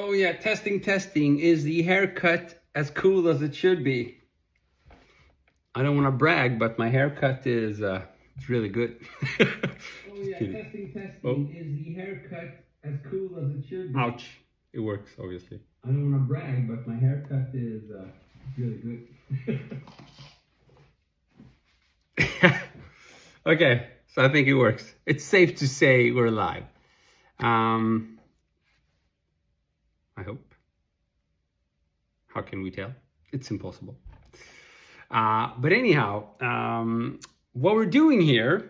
Oh yeah, testing. Is the haircut as cool as it should be? I don't want to brag, but my haircut is it's really good. Oh yeah, testing. Is the haircut as cool as it should be? Ouch. It works, obviously. I don't want to brag, but my haircut is really good. Okay, so I think it works. It's safe to say we're live. I hope. How can we tell? It's impossible. But anyhow, what we're doing here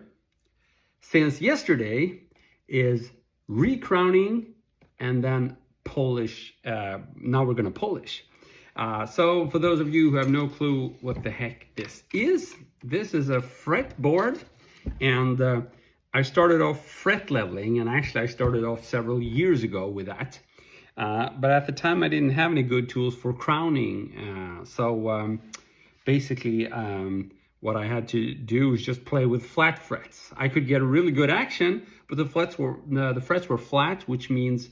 since yesterday is recrowning and then polish. Now we're going to polish. So for those of you who have no clue what the heck this is a fretboard, and I started off fret leveling, and actually I started off several years ago with that. But at the time I didn't have any good tools for crowning. Basically what I had to do was just play with flat frets. I could get a really good action, but the frets were flat, which means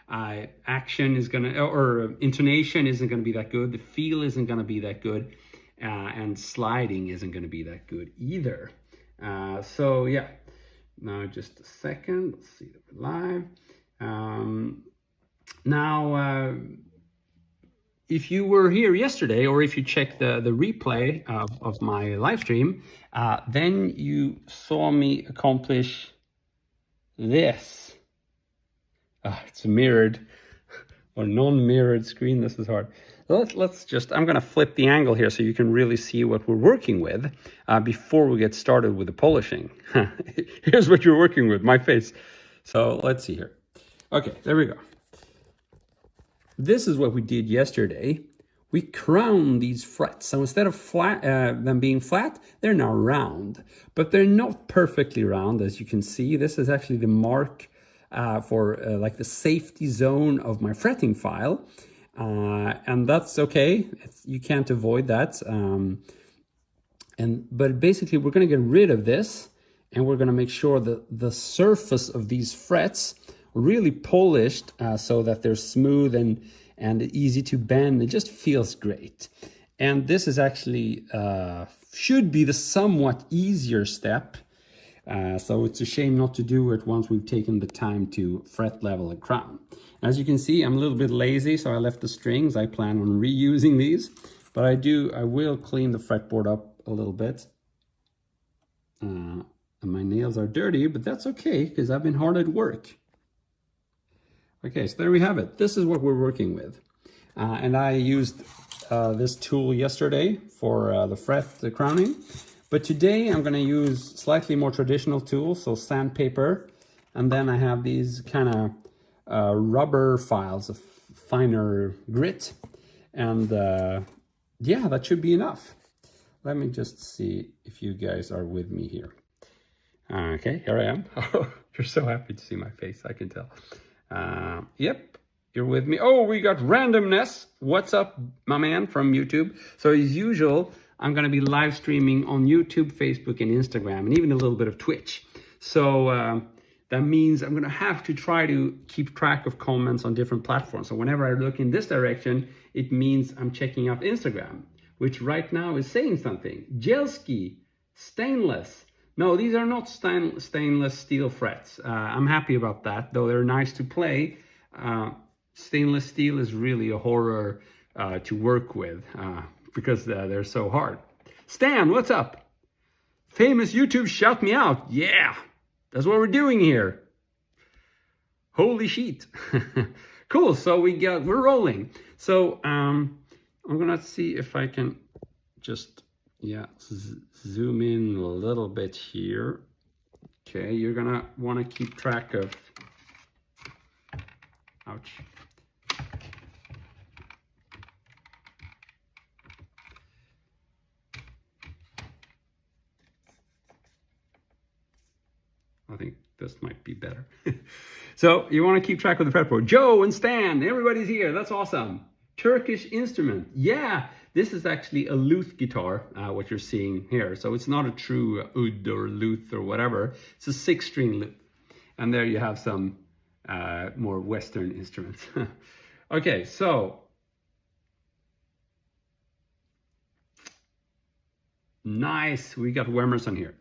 action is gonna, or intonation isn't gonna be that good. The feel isn't gonna be that good, and sliding isn't gonna be that good either. So yeah, now just a second, let's see that we're live. Now, if you were here yesterday, or if you checked the replay of my live stream, then you saw me accomplish this. It's a mirrored or non-mirrored screen. This is hard. Let's just, I'm going to flip the angle here so you can really see what we're working with before we get started with the polishing. Here's what you're working with, my face. So let's see here. Okay, there we go. This is what we did yesterday. We crowned these frets. So instead of flat, them being flat, they're now round. But they're not perfectly round, as you can see. This is actually the mark for like the safety zone of my fretting file. And that's okay. You can't avoid that. But basically, we're going to get rid of this, and we're going to make sure that the surface of these frets really polished, so that they're smooth and easy to bend. It just feels great. And this is actually should be the somewhat easier step. So it's a shame not to do it once we've taken the time to fret level and crown. As you can see, I'm a little bit lazy, so I left the strings. I plan on reusing these, but I will clean the fretboard up a little bit. And my nails are dirty, but that's okay because I've been hard at work. Okay, so there we have it. This is what we're working with. And I used this tool yesterday for the crowning. But today I'm going to use slightly more traditional tools, so sandpaper. And then I have these kind of rubber files of finer grit. And yeah, that should be enough. Let me just see if you guys are with me here. Okay, here I am. You're so happy to see my face, I can tell. Yep, you're with me. Oh, we got randomness. What's up, my man from YouTube? So as usual, I'm going to be live streaming on YouTube, Facebook, and Instagram, and even a little bit of Twitch. So that means I'm going to have to try to keep track of comments on different platforms. So whenever I look in this direction, it means I'm checking out Instagram, which right now is saying something. Jelski, stainless. No, these are not stainless steel frets. I'm happy about that, though they're nice to play. Stainless steel is really a horror to work with because they're so hard. Stan, what's up? Famous YouTube, shout me out. Yeah, that's what we're doing here. Holy shit. Cool, so we're rolling. So I'm gonna see if I can just, yeah, zoom in a little bit here. Okay, you're gonna want to keep track of, ouch. I think this might be better. So you want to keep track of the fretboard. Joe and Stan, everybody's here. That's awesome. Turkish instrument. Yeah, this is actually a lute guitar, what you're seeing here. So it's not a true oud or lute or whatever. It's a 6-string lute. And there you have some more Western instruments. Okay, so nice, we got Wemerson here.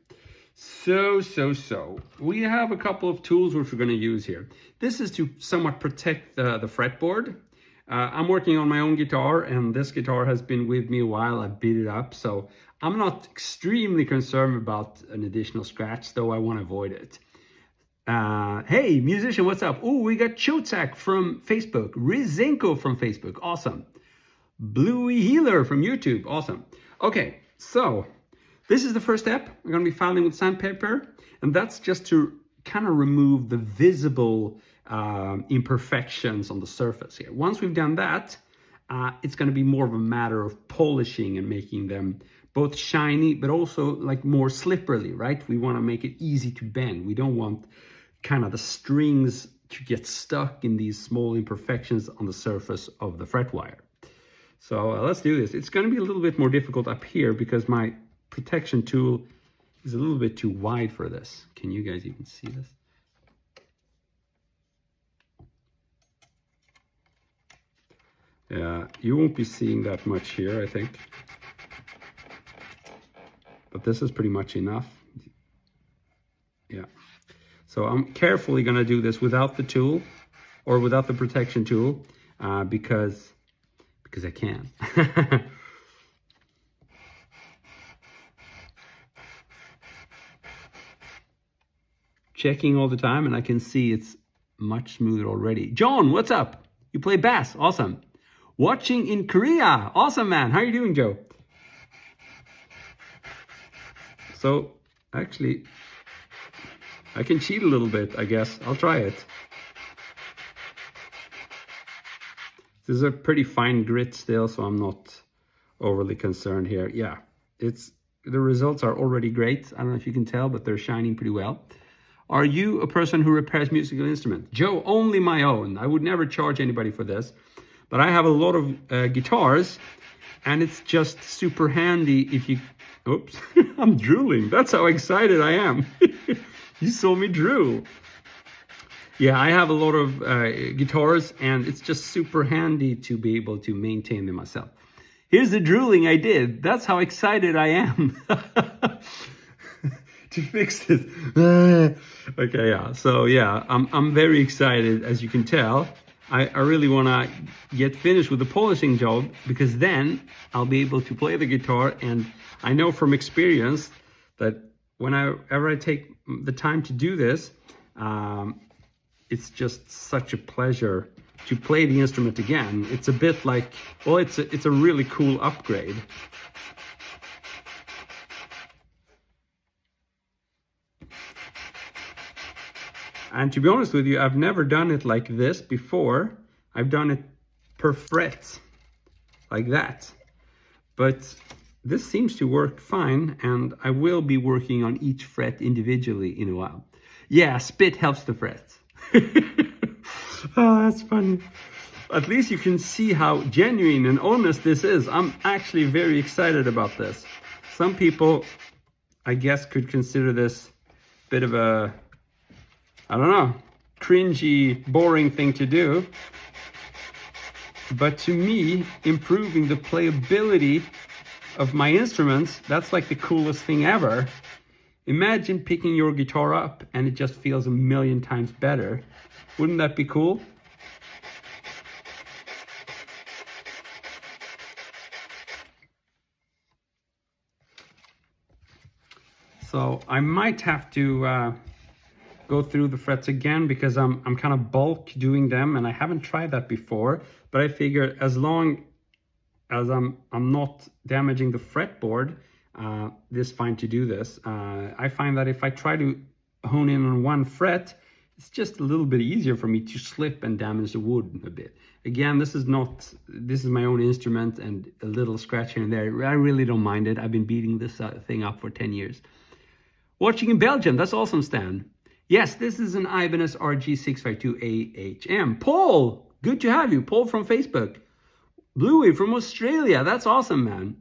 So we have a couple of tools which we're going to use here. This is to somewhat protect the fretboard. I'm working on my own guitar, and this guitar has been with me a while. I beat it up, so I'm not extremely concerned about an additional scratch, though I want to avoid it. Hey, musician, what's up? Oh, we got Chotzak from Facebook, Rizenko from Facebook, awesome. Bluey Healer from YouTube, awesome. Okay, so this is the first step. We're going to be filing with sandpaper, and that's just to kind of remove the visible imperfections on the surface here. Once we've done that, it's going to be more of a matter of polishing and making them both shiny, but also like more slippery, right? We want to make it easy to bend. We don't want kind of the strings to get stuck in these small imperfections on the surface of the fret wire. So let's do this. It's going to be a little bit more difficult up here because my protection tool is a little bit too wide for this. Can you guys even see this? Yeah, you won't be seeing that much here, I think. But this is pretty much enough. Yeah. So I'm carefully going to do this without the tool or without the protection tool because I can. Checking all the time, and I can see it's much smoother already. John, what's up? You play bass, awesome. Watching in Korea, awesome, man. How are you doing, Joe? So actually, I can cheat a little bit, I guess. I'll try it. This is a pretty fine grit still, so I'm not overly concerned here. Yeah, the results are already great. I don't know if you can tell, but they're shining pretty well. Are you a person who repairs musical instruments? Joe, only my own. I would never charge anybody for this. But I have a lot of guitars, and it's just super handy if you... Oops, I'm drooling. That's how excited I am. You saw me drool. Yeah, I have a lot of guitars, and it's just super handy to be able to maintain them myself. Here's the drooling I did. That's how excited I am to fix this. Okay, yeah. So yeah, I'm very excited, as you can tell. I really want to get finished with the polishing job, because then I'll be able to play the guitar, and I know from experience that whenever I take the time to do this, it's just such a pleasure to play the instrument again. It's a bit like, well, it's a really cool upgrade. And to be honest with you, I've never done it like this before. I've done it per fret, like that. But this seems to work fine, and I will be working on each fret individually in a while. Yeah, spit helps the frets. Oh, that's funny. At least you can see how genuine and honest this is. I'm actually very excited about this. Some people, I guess, could consider this a bit of a, I don't know, cringy, boring thing to do. But to me, improving the playability of my instruments, that's like the coolest thing ever. Imagine picking your guitar up and it just feels a million times better. Wouldn't that be cool? So I might have to go through the frets again, because I'm kind of bulk doing them, and I haven't tried that before. But I figure as long as I'm not damaging the fretboard, it's fine to do this. I find that if I try to hone in on one fret, it's just a little bit easier for me to slip and damage the wood a bit. Again, this is my own instrument, and a little scratch here and there, I really don't mind it. I've been beating this thing up for 10 years. Watching in Belgium, that's awesome, Stan. Yes, this is an Ibanez RG652AHM. Paul, good to have you. Paul from Facebook. Bluey from Australia. That's awesome, man.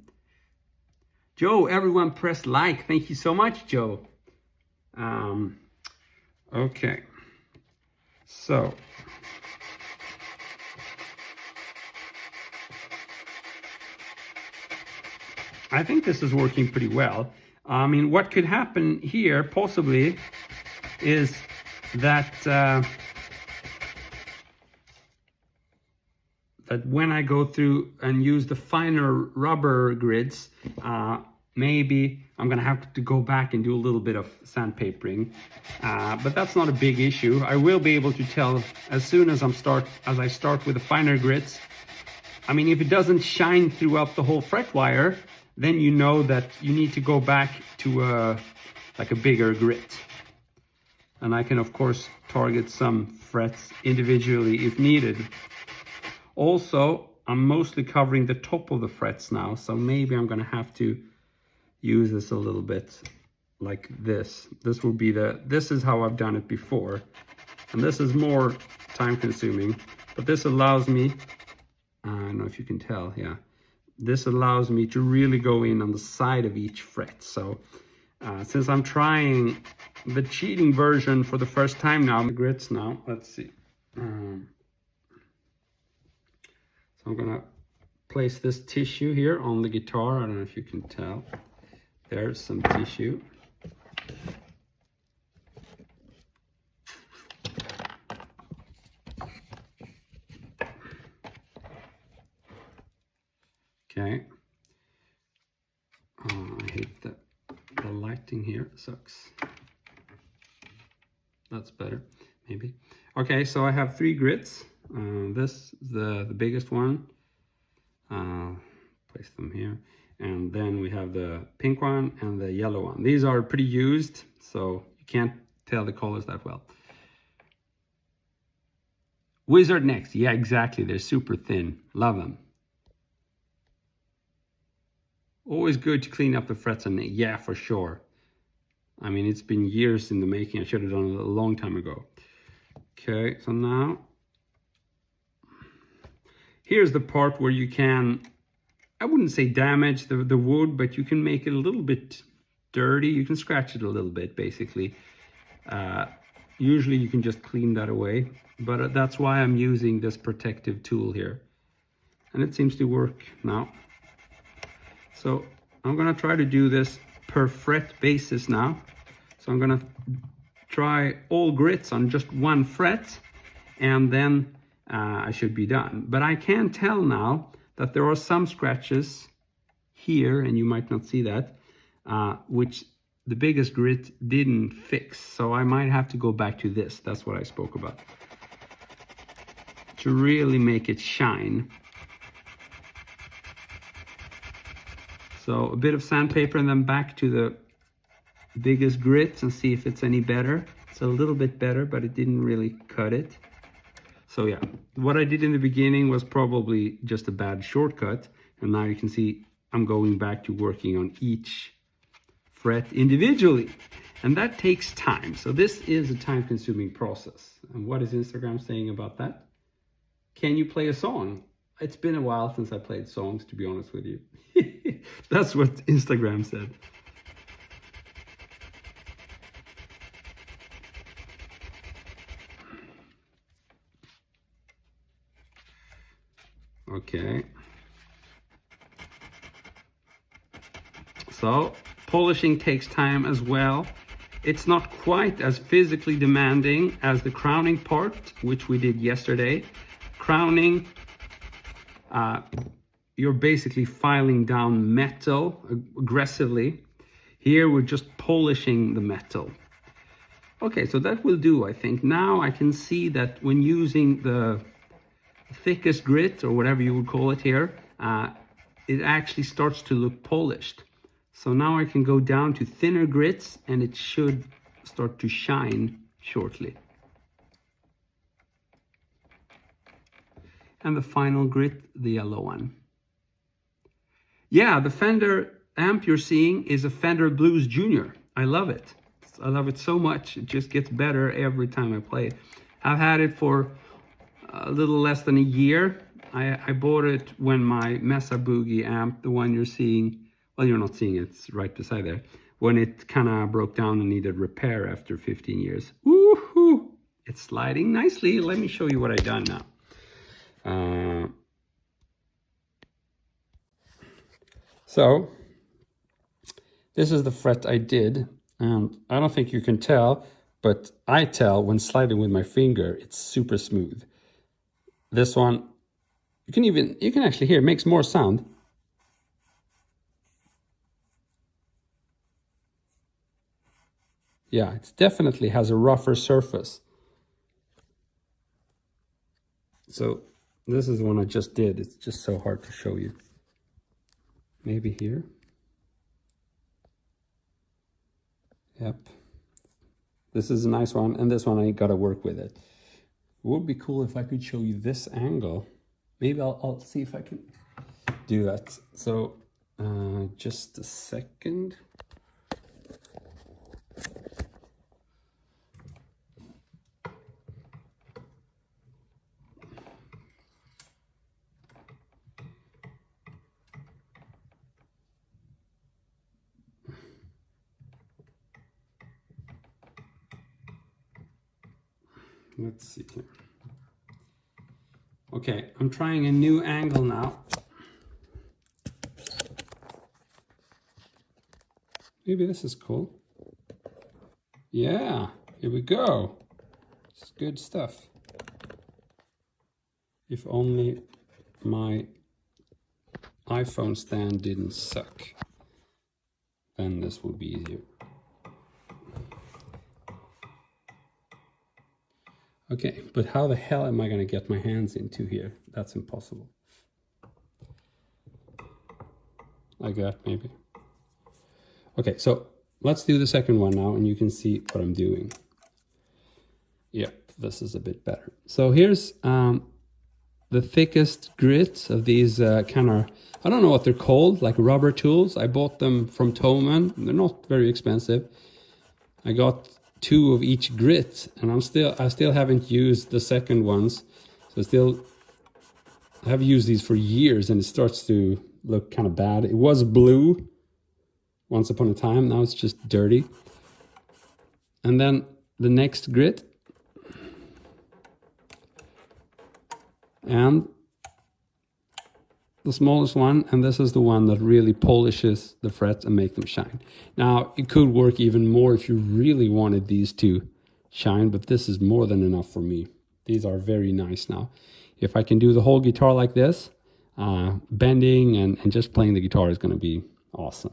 Joe, everyone press like. Thank you so much, Joe. Okay. So, I think this is working pretty well. I mean, what could happen here possibly is that that when I go through and use the finer rubber grids, maybe I'm gonna have to go back and do a little bit of sandpapering, but that's not a big issue. I will be able to tell as soon as I start with the finer grids. I mean, if it doesn't shine throughout the whole fret wire, then you know that you need to go back to like a bigger grit. And I can of course target some frets individually if needed. Also, I'm mostly covering the top of the frets now, so maybe I'm gonna have to use this a little bit like this. This is how I've done it before. And this is more time consuming, but this allows me, I don't know if you can tell, yeah. This allows me to really go in on the side of each fret. So since I'm trying the cheating version for the first time now, the grits now, let's see. So I'm gonna place this tissue here on the guitar. I don't know if you can tell. There's some tissue. Okay. I hate the lighting here, sucks. That's better, maybe. Okay, so I have 3 grits. This is the biggest one. Place them here. And then we have the pink one and the yellow one. These are pretty used, so you can't tell the colors that well. Wizard necks, yeah, exactly. They're super thin. Love them. Always good to clean up the frets and yeah, for sure. I mean, it's been years in the making. I should have done it a long time ago. Okay, so now here's the part where you can, I wouldn't say damage the wood, but you can make it a little bit dirty. You can scratch it a little bit, basically. Usually you can just clean that away, but that's why I'm using this protective tool here. And it seems to work now. So I'm gonna try to do this per fret basis now. So I'm gonna try all grits on just 1 fret, and then I should be done. But I can tell now that there are some scratches here, and you might not see that, which the biggest grit didn't fix. So I might have to go back to this. That's what I spoke about. To really make it shine. So a bit of sandpaper and then back to the biggest grits and see if it's any better. It's a little bit better, but it didn't really cut it. So yeah, what I did in the beginning was probably just a bad shortcut. And now you can see I'm going back to working on each fret individually. And that takes time. So this is a time-consuming process. And what is Instagram saying about that? Can you play a song? It's been a while since I played songs, to be honest with you. That's what Instagram said. Okay. So polishing takes time as well. It's not quite as physically demanding as the crowning part, which we did yesterday. Crowning, you're basically filing down metal aggressively. Here we're just polishing the metal. Okay, so that will do, I think. Now I can see that when using the thickest grit, or whatever you would call it here, it actually starts to look polished. So now I can go down to thinner grits and it should start to shine shortly. And the final grit, the yellow one. Yeah, the Fender amp you're seeing is a Fender Blues Junior. I love it. I love it so much. It just gets better every time I play it. I've had it for a little less than a year. I bought it when my Mesa Boogie amp, the one you're seeing, well, you're not seeing it, it's right beside there, when it kind of broke down and needed repair after 15 years. Woohoo! It's sliding nicely. Let me show you what I've done now. So This is the fret I did, and I don't think you can tell, but I tell when sliding with my finger, it's super smooth. This one, you can actually hear, it makes more sound. Yeah, it definitely has a rougher surface. So this is the one I just did. It's just so hard to show you. Maybe here. Yep. This is a nice one, and this one I gotta work with it. It would be cool if I could show you this angle. Maybe I'll see if I can do that. So just a second. Let's see here. Okay, I'm trying a new angle now. Maybe this is cool. Yeah, here we go. It's good stuff. If only my iPhone stand didn't suck, then this would be easier. Okay, but how the hell am I going to get my hands into here? That's impossible. Like that, maybe. Okay, so let's do the second one now, and you can see what I'm doing. Yep, this is a bit better. So here's the thickest grit of these kind of, I don't know what they're called, like rubber tools. I bought them from Thomann. They're not very expensive. I got 2 of each grit, and I still haven't used the second ones. So I have used these for years, and it starts to look kind of bad. It was blue once upon a time. Now it's just dirty. And then the next grit, and the smallest one, and this is the one that really polishes the frets and make them shine. Now, it could work even more if you really wanted these to shine, but this is more than enough for me. These are very nice now. If I can do the whole guitar like this, bending and just playing the guitar is going to be awesome.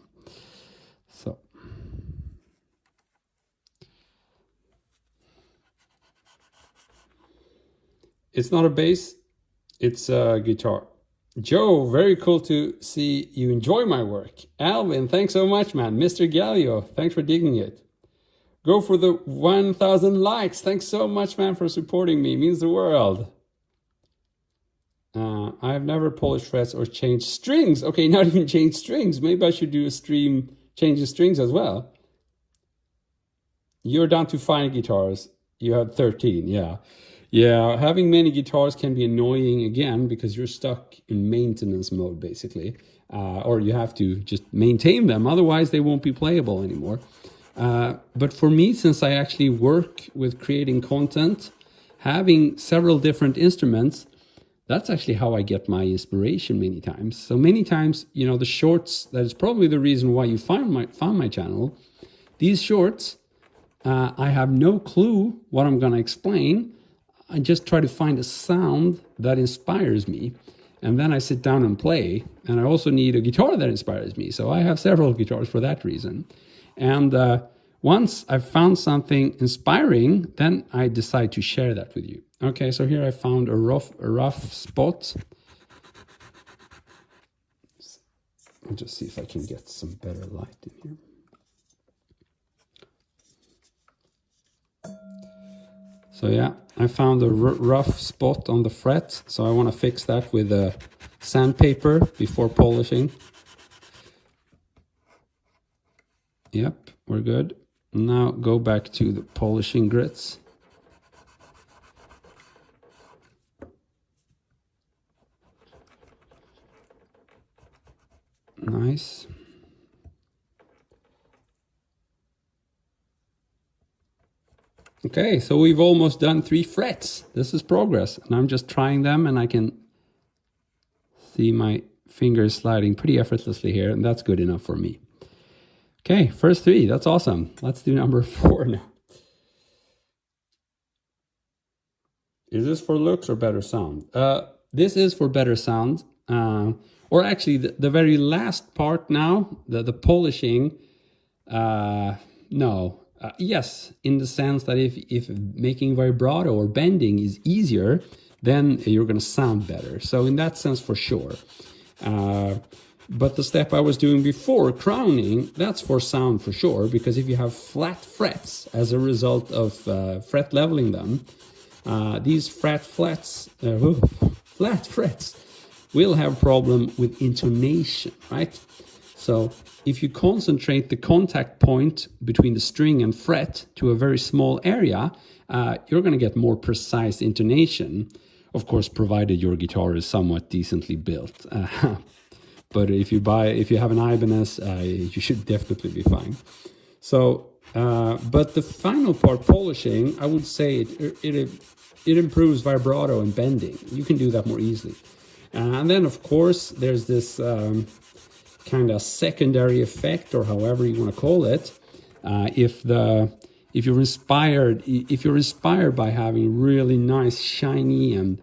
So, it's not a bass, it's a guitar. Joe, very cool to see you enjoy my work. Alvin, thanks so much, man. Mr. Gallio, thanks for digging it. Go for the 1,000 likes. Thanks so much, man, for supporting me. It means the world. I've never polished frets or changed strings. Okay, not even changed strings. Maybe I should do a stream changing strings as well. You're down to 5 guitars. You had 13, yeah. Yeah, having many guitars can be annoying again because you're stuck in maintenance mode basically, or you have to just maintain them, otherwise they won't be playable anymore. But for me, since I actually work with creating content, having several different instruments, that's actually how I get my inspiration many times. So many times, you know, the shorts, that is probably the reason why you found my channel. These shorts, I have no clue what I'm going to explain. I just try to find a sound that inspires me, and then I sit down and play. And I also need a guitar that inspires me, so I have several guitars for that reason. And once I've found something inspiring, then I decide to share that with you. Okay, so here I found a rough spot. I'll just see if I can get some better light in here. So yeah, I found a rough spot on the fret, so I want to fix that with a sandpaper before polishing. Yep, we're good. Now go back to the polishing grits. Nice. Okay, so we've almost done 3 frets. This is progress, and I'm just trying them, and I can see my fingers sliding pretty effortlessly here, and that's good enough for me. Okay, first 3, that's awesome. Let's do number 4 now. Is this for looks or better sound? This is for better sound. Or actually, the very last part now, the polishing, no. Yes, in the sense that if making vibrato or bending is easier, then you're going to sound better. So in that sense, for sure. But the step I was doing before, crowning, that's for sound for sure, because if you have flat frets as a result of fret leveling them, these flat frets will have problem with intonation, right? So if you concentrate the contact point between the string and fret to a very small area, you're going to get more precise intonation. Of course, provided your guitar is somewhat decently built. But if you have an Ibanez, you should definitely be fine. So, but the final part, polishing, I would say it improves vibrato and bending. You can do that more easily. And then, of course, there's this kind of secondary effect, or however you want to call it. If you're inspired by having really nice, shiny and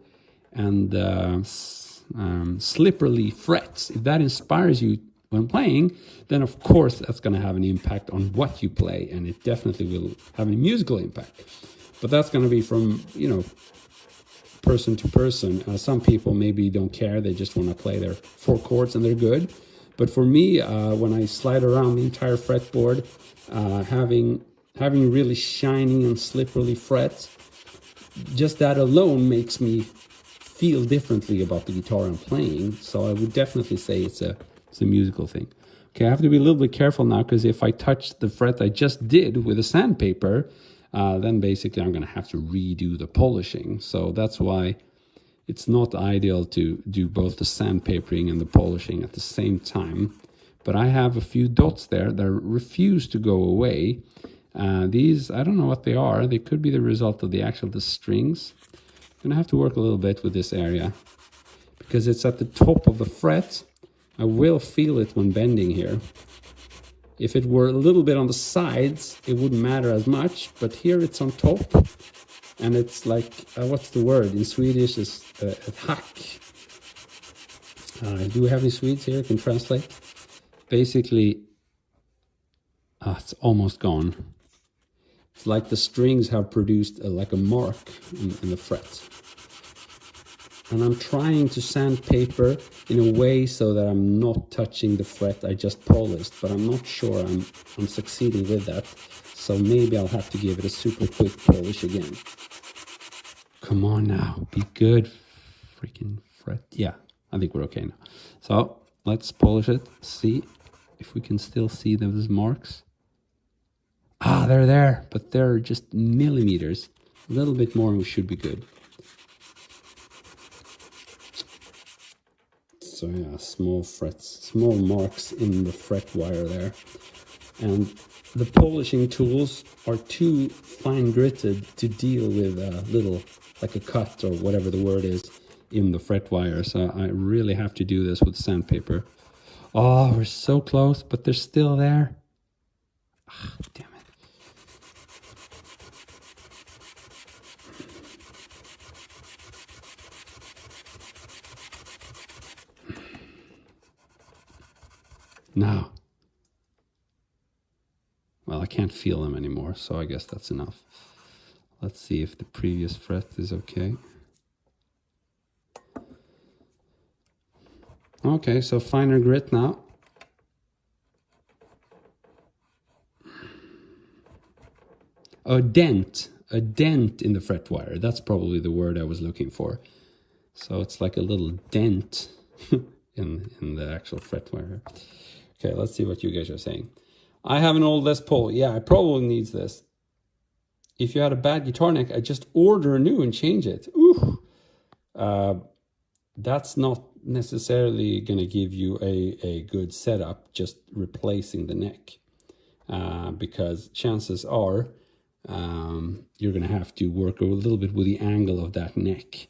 slippery frets, if that inspires you when playing, then of course that's going to have an impact on what you play, and it definitely will have a musical impact. But that's going to be from, person to person. Some people maybe don't care, they just want to play their 4 chords and they're good. But for me, when I slide around the entire fretboard, having really shiny and slippery frets, just that alone makes me feel differently about the guitar I'm playing. So I would definitely say it's a musical thing. Okay, I have to be a little bit careful now, because if I touch the fret I just did with a sandpaper, then basically I'm going to have to redo the polishing. So that's why it's not ideal to do both the sandpapering and the polishing at the same time. But I have a few dots there that refuse to go away. These, I don't know what they are. They could be the result of the strings. I'm going to have to work a little bit with this area, because it's at the top of the fret. I will feel it when bending here. If it were a little bit on the sides, it wouldn't matter as much, but here it's on top, and it's like, what's the word in Swedish? Is ett hack. Do we have any Swedes here? Can translate? Basically, it's almost gone. It's like the strings have produced like a mark in the fret. And I'm trying to sandpaper in a way so that I'm not touching the fret I just polished, but I'm not sure I'm succeeding with that. So maybe I'll have to give it a super quick polish again. Come on now, be good. Freaking fret. Yeah, I think we're okay now. So let's polish it, see if we can still see those marks. They're there, but they're just millimeters. A little bit more and we should be good. So yeah, small frets, small marks in the fret wire there. And the polishing tools are too fine gritted to deal with a little, like a cut or whatever the word is, in the fret wire. So I really have to do this with sandpaper. Oh, we're so close, but they're still there. Damn it. Now, well, I can't feel them anymore, so I guess that's enough. Let's see if the previous fret is okay. Okay, so finer grit now. A dent in the fret wire. That's probably the word I was looking for. So it's like a little dent in the actual fret wire. Okay, let's see what you guys are saying. I have an old Les Paul. Yeah, it probably needs this. If you had a bad guitar neck, I just order a new and change it. Ooh. That's not necessarily going to give you a good setup, just replacing the neck. Because chances are you're going to have to work a little bit with the angle of that neck.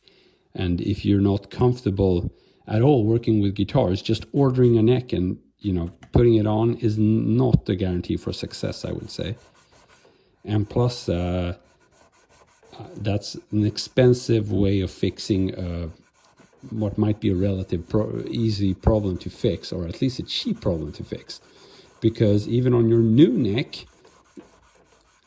And if you're not comfortable at all working with guitars, just ordering a neck and you know, putting it on is not a guarantee for success, I would say. And plus, that's an expensive way of fixing what might be a relative easy problem to fix, or at least a cheap problem to fix. Because even on your new neck,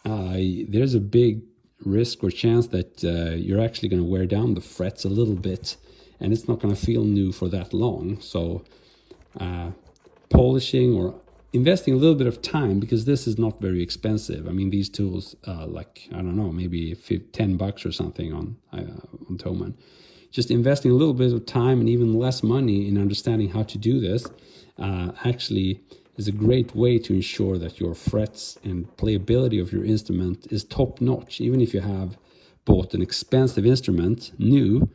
there's a big risk or chance that you're actually going to wear down the frets a little bit, and it's not going to feel new for that long. So polishing or investing a little bit of time, because this is not very expensive. I mean, these tools, like, I don't know, maybe $10 or something on Thomann. Just investing a little bit of time and even less money in understanding how to do this actually is a great way to ensure that your frets and playability of your instrument is top notch. Even if you have bought an expensive instrument new,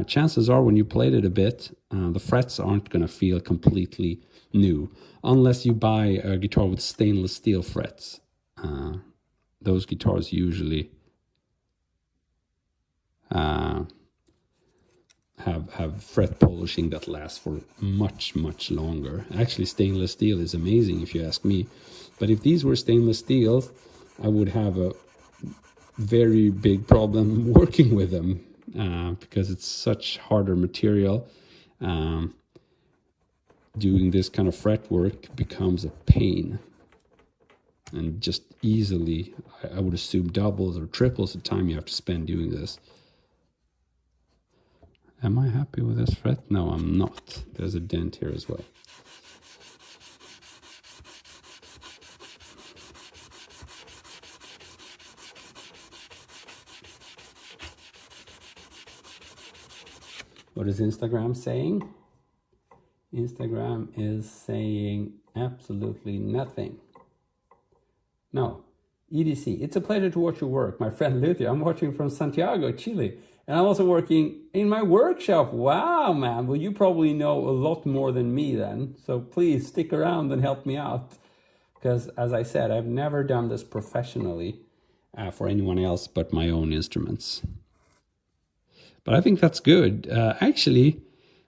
chances are when you played it a bit, the frets aren't going to feel completely new, unless you buy a guitar with stainless steel frets. Those guitars usually have fret polishing that lasts for much longer. Actually, stainless steel is amazing if you ask me. But if these were stainless steel, I would have a very big problem working with them because it's such harder material. Doing this kind of fret work becomes a pain, and just easily, I would assume, doubles or triples the time you have to spend doing this. Am I happy with this fret? No, I'm not. There's a dent here as well. What is Instagram saying? Instagram is saying absolutely nothing. No. EDC, it's a pleasure to watch your work. My friend Luther, I'm watching from Santiago, Chile. And I'm also working in my workshop. Wow, man. Well, you probably know a lot more than me then. So please stick around and help me out. Because as I said, I've never done this professionally for anyone else but my own instruments. But I think that's good. Actually,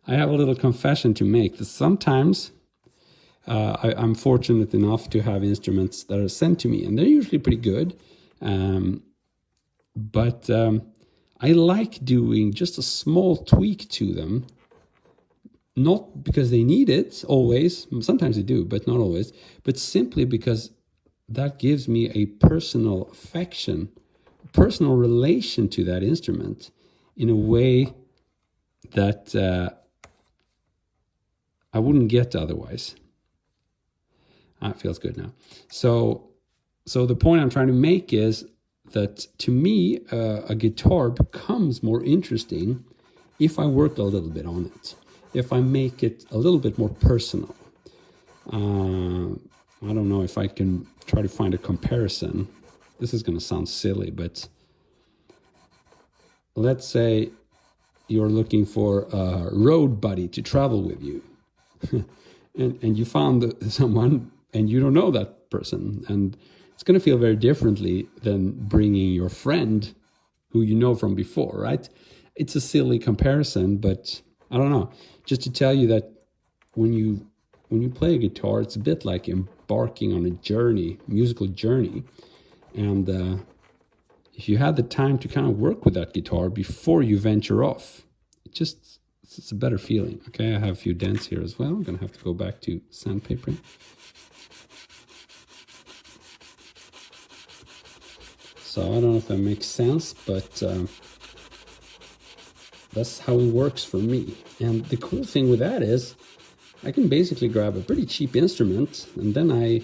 I have a little confession to make. That sometimes I'm fortunate enough to have instruments that are sent to me, and they're usually pretty good. But I like doing just a small tweak to them, not because they need it always. Sometimes they do, but not always. But simply because that gives me a personal affection, a personal relation to that instrument in a way that I wouldn't get otherwise. It feels good now. So the point I'm trying to make is that to me, a guitar becomes more interesting if I work a little bit on it, if I make it a little bit more personal. I don't know if I can try to find a comparison. This is going to sound silly, but let's say you're looking for a road buddy to travel with you. and you found someone and you don't know that person, and it's going to feel very differently than bringing your friend who you know from before, right? It's a silly comparison, but I don't know. Just to tell you that when you play a guitar, it's a bit like embarking on a journey, musical journey. And if you had the time to kind of work with that guitar before you venture off, it's a better feeling. Okay, I have a few dents here as well. I'm going to have to go back to sandpapering. So I don't know if that makes sense, but that's how it works for me. And the cool thing with that is I can basically grab a pretty cheap instrument and then I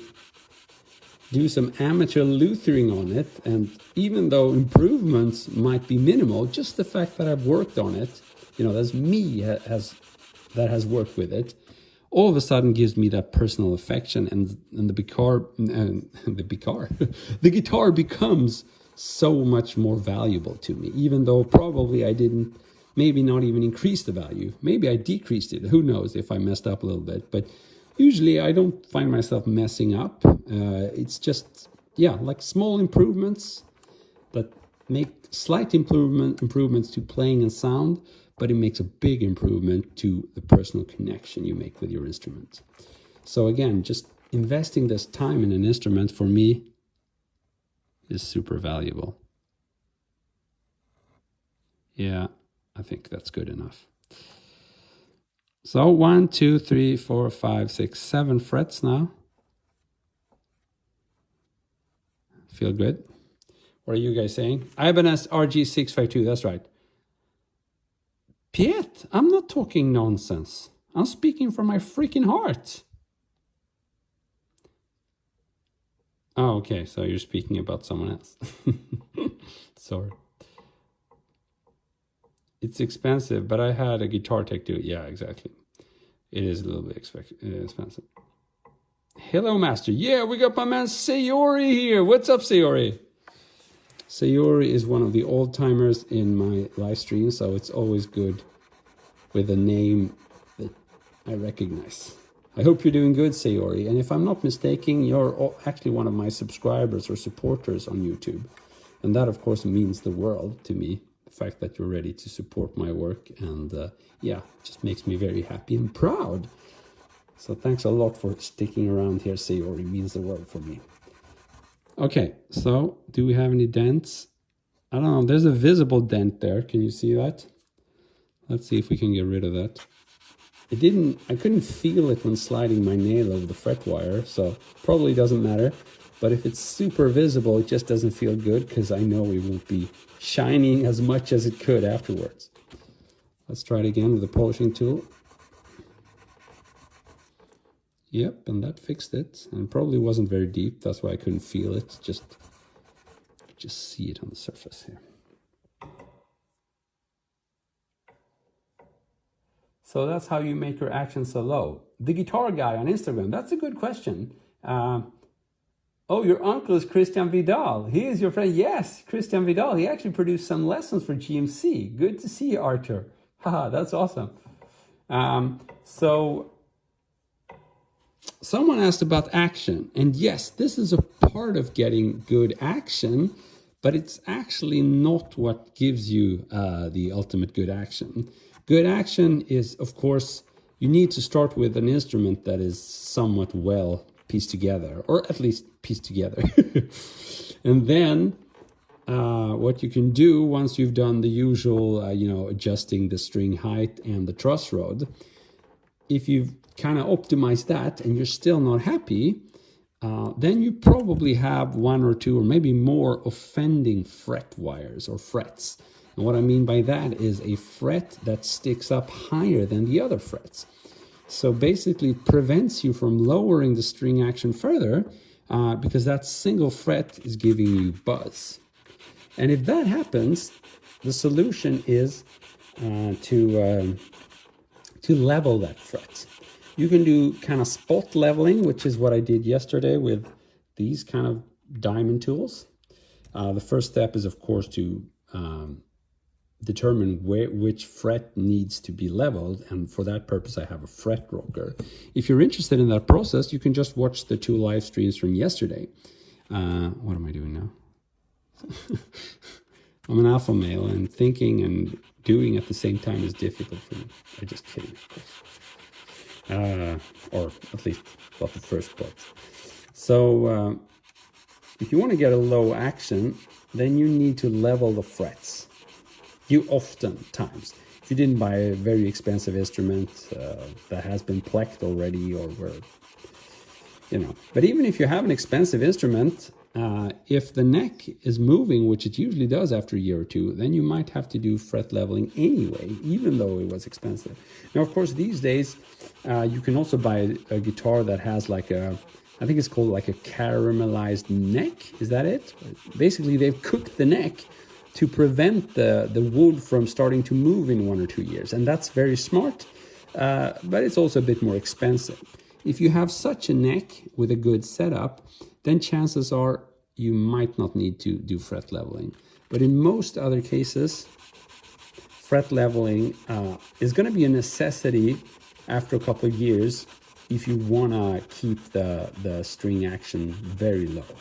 do some amateur Luthering on it. And even though improvements might be minimal, just the fact that I've worked on it, you know, that's me that has worked with it, all of a sudden gives me that personal affection, and the guitar becomes so much more valuable to me, even though probably I didn't, maybe not even increase the value. Maybe I decreased it. Who knows if I messed up a little bit, but usually I don't find myself messing up. It's just, yeah, like small improvements that make slight improvements to playing and sound, but it makes a big improvement to the personal connection you make with your instrument. So again, just investing this time in an instrument for me is super valuable. Yeah, I think that's good enough. So 1, 2, 3, 4, 5, 6, 7 frets now. Feel good? What are you guys saying? Ibanez RG652, that's right. Piet, I'm not talking nonsense. I'm speaking from my freaking heart. Oh, okay, so you're speaking about someone else. Sorry. It's expensive, but I had a guitar tech do it. Yeah, exactly. It is a little bit expensive. Hello, Master. Yeah, we got my man Sayori here. What's up, Sayori? Sayori is one of the old timers in my live stream, so it's always good with a name that I recognize. I hope you're doing good, Sayori. And if I'm not mistaken, you're actually one of my subscribers or supporters on YouTube. And that, of course, means the world to me. The fact that you're ready to support my work. And yeah, it just makes me very happy and proud. So thanks a lot for sticking around here, Sayori. It means the world for me. Okay, so do we have any dents? I don't know. There's a visible dent there. Can you see that? Let's see if we can get rid of that. I couldn't feel it when sliding my nail over the fret wire, so probably doesn't matter. But if it's super visible, it just doesn't feel good because I know it won't be shining as much as it could afterwards. Let's try it again with the polishing tool. Yep, and that fixed it. And probably wasn't very deep, that's why I couldn't feel it. Just see it on the surface here. So that's how you make your action so low. The guitar guy on Instagram, that's a good question. Oh, your uncle is Christian Vidal. He is your friend. Yes, Christian Vidal. He actually produced some lessons for GMC. Good to see you, Arthur. Haha, that's awesome. So someone asked about action. And yes, this is a part of getting good action, but it's actually not what gives you the ultimate good action. Good action is, of course, you need to start with an instrument that is somewhat well pieced together, or at least pieced together. And then what you can do once you've done the usual, adjusting the string height and the truss rod, if you've kind of optimized that and you're still not happy, then you probably have one or two or maybe more offending fret wires or frets. And what I mean by that is a fret that sticks up higher than the other frets. So basically it prevents you from lowering the string action further because that single fret is giving you buzz. And if that happens, the solution is to level that fret. You can do kind of spot leveling, which is what I did yesterday with these kind of diamond tools. The first step is, of course, to determine which fret needs to be leveled, and for that purpose I have a fret rocker. If you're interested in that process, you can just watch the 2 live streams from yesterday. What am I doing now? I'm an alpha male, and thinking and doing at the same time is difficult for me. I'm just kidding, of course. Or at least about the first part. So if you want to get a low action, then you need to level the frets. You oftentimes, if you didn't buy a very expensive instrument that has been plecked already, or where, but even if you have an expensive instrument, if the neck is moving, which it usually does after a year or two, then you might have to do fret leveling anyway, even though it was expensive. Now, of course, these days, you can also buy a guitar that has like I think it's called like a caramelized neck. Is that it? Basically, they've cooked the neck to prevent the wood from starting to move in 1 or 2 years. And that's very smart, but it's also a bit more expensive. If you have such a neck with a good setup, then chances are you might not need to do fret leveling. But in most other cases, fret leveling is going to be a necessity after a couple of years if you want to keep the string action very low.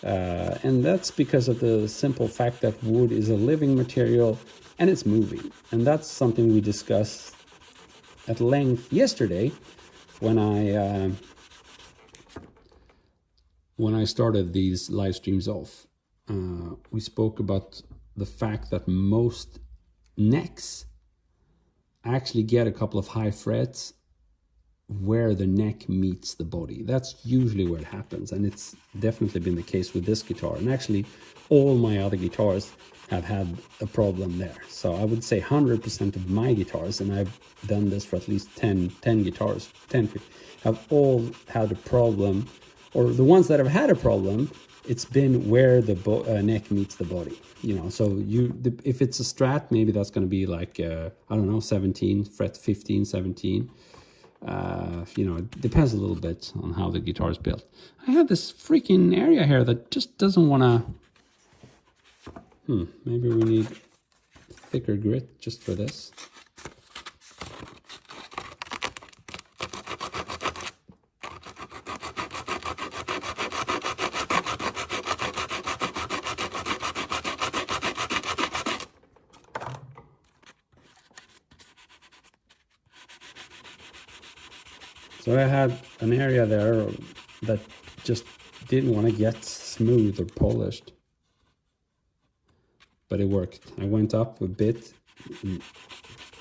And that's because of the simple fact that wood is a living material and it's moving. And that's something we discussed at length yesterday. when I started these live streams off, we spoke about the fact that most necks actually get a couple of high frets where the neck meets the body. That's usually where it happens, and it's definitely been the case with this guitar. And actually, all my other guitars have had a problem there. So I would say 100% of my guitars, and I've done this for at least 10 guitars, 10 have all had a problem, or the ones that have had a problem, it's been where the neck meets the body. You know, so if it's a Strat, maybe that's going to be like, I don't know, 17, fret 15, 17. You know, it depends a little bit on how the guitar is built. I have this freaking area here that just doesn't want to... maybe we need thicker grit just for this. So I had an area there that just didn't want to get smooth or polished. But it worked. I went up a bit, and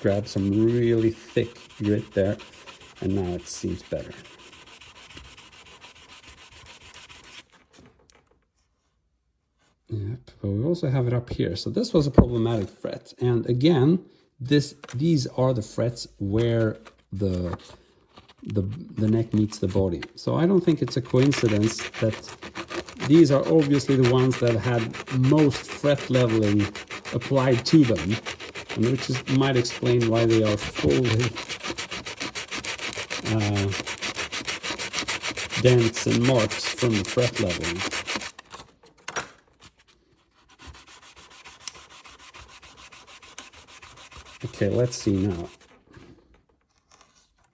grabbed some really thick grit there, and now it seems better. Yep, but we also have it up here. So this was a problematic fret. And again, these are the frets where the neck meets the body. So I don't think it's a coincidence that these are obviously the ones that had most fret leveling applied to them, and which might explain why they are full of dents and marks from the fret leveling. Okay, let's see now.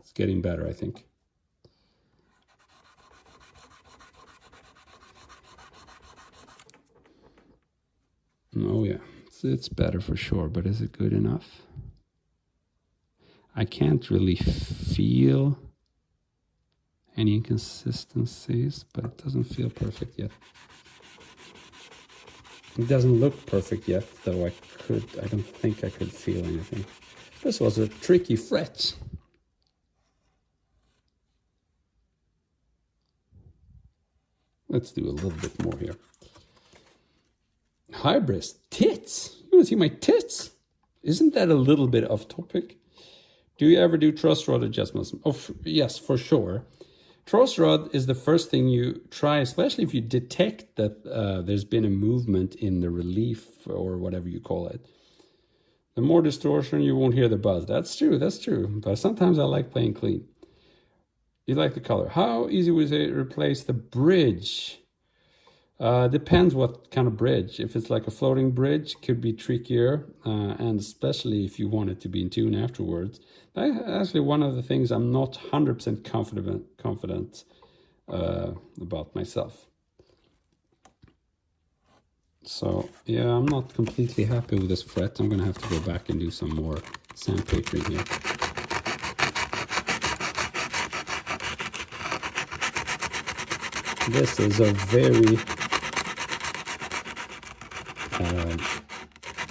It's getting better, I think. Oh yeah, it's better for sure, but is it good enough? I can't really feel any inconsistencies, but it doesn't feel perfect yet. It doesn't look perfect yet, though I don't think I could feel anything. This was a tricky fret. Let's do a little bit more here. Hybris, tits. You want to see my tits? Isn't that a little bit off topic? Do you ever do truss rod adjustments? Oh, yes, for sure. Truss rod is the first thing you try, especially if you detect that there's been a movement in the relief or whatever you call it. The more distortion, you won't hear the buzz. That's true, that's true. But sometimes I like playing clean. You like the color. How easy was it to replace the bridge? Depends what kind of bridge. If it's like a floating bridge, it could be trickier, and especially if you want it to be in tune afterwards. That's actually one of the things I'm not 100% confident about myself. So yeah, I'm not completely happy with this fret. I'm gonna have to go back and do some more sandpapering here. This is a very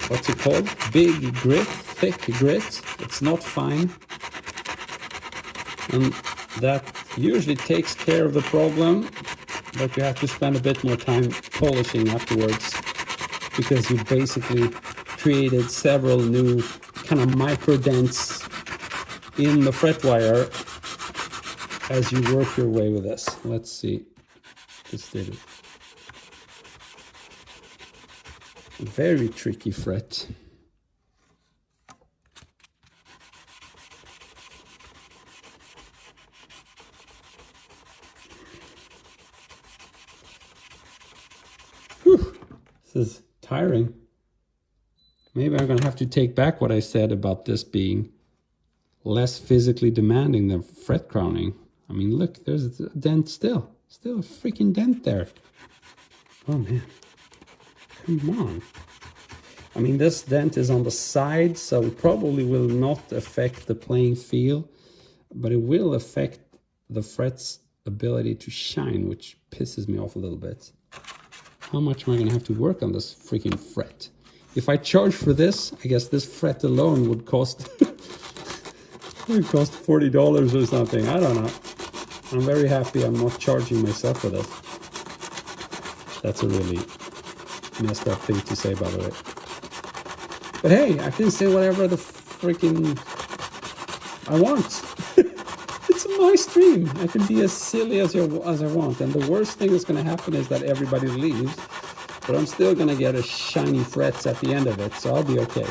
what's it called? Big grit, thick grit. It's not fine, and that usually takes care of the problem, but you have to spend a bit more time polishing afterwards, because you basically created several new kind of micro dents in the fret wire as you work your way with this. Let's see. This did it. Very tricky fret. Whew, this is tiring. Maybe I'm going to have to take back what I said about this being less physically demanding than fret crowning. I mean, look, there's a dent still. Still a freaking dent there. Oh man. Come on. I mean, this dent is on the side, so it probably will not affect the playing feel, but it will affect the fret's ability to shine, which pisses me off a little bit. How much am I gonna have to work on this freaking fret? If I charge for this, I guess this fret alone would cost would cost $40 or something. I don't know. I'm very happy I'm not charging myself for this. That's a really messed up thing to say, by the way. But hey, I can say whatever the freaking I want. It's my stream. I can be as silly as I want. And the worst thing that's going to happen is that everybody leaves. But I'm still going to get a shiny frets at the end of it. So I'll be okay.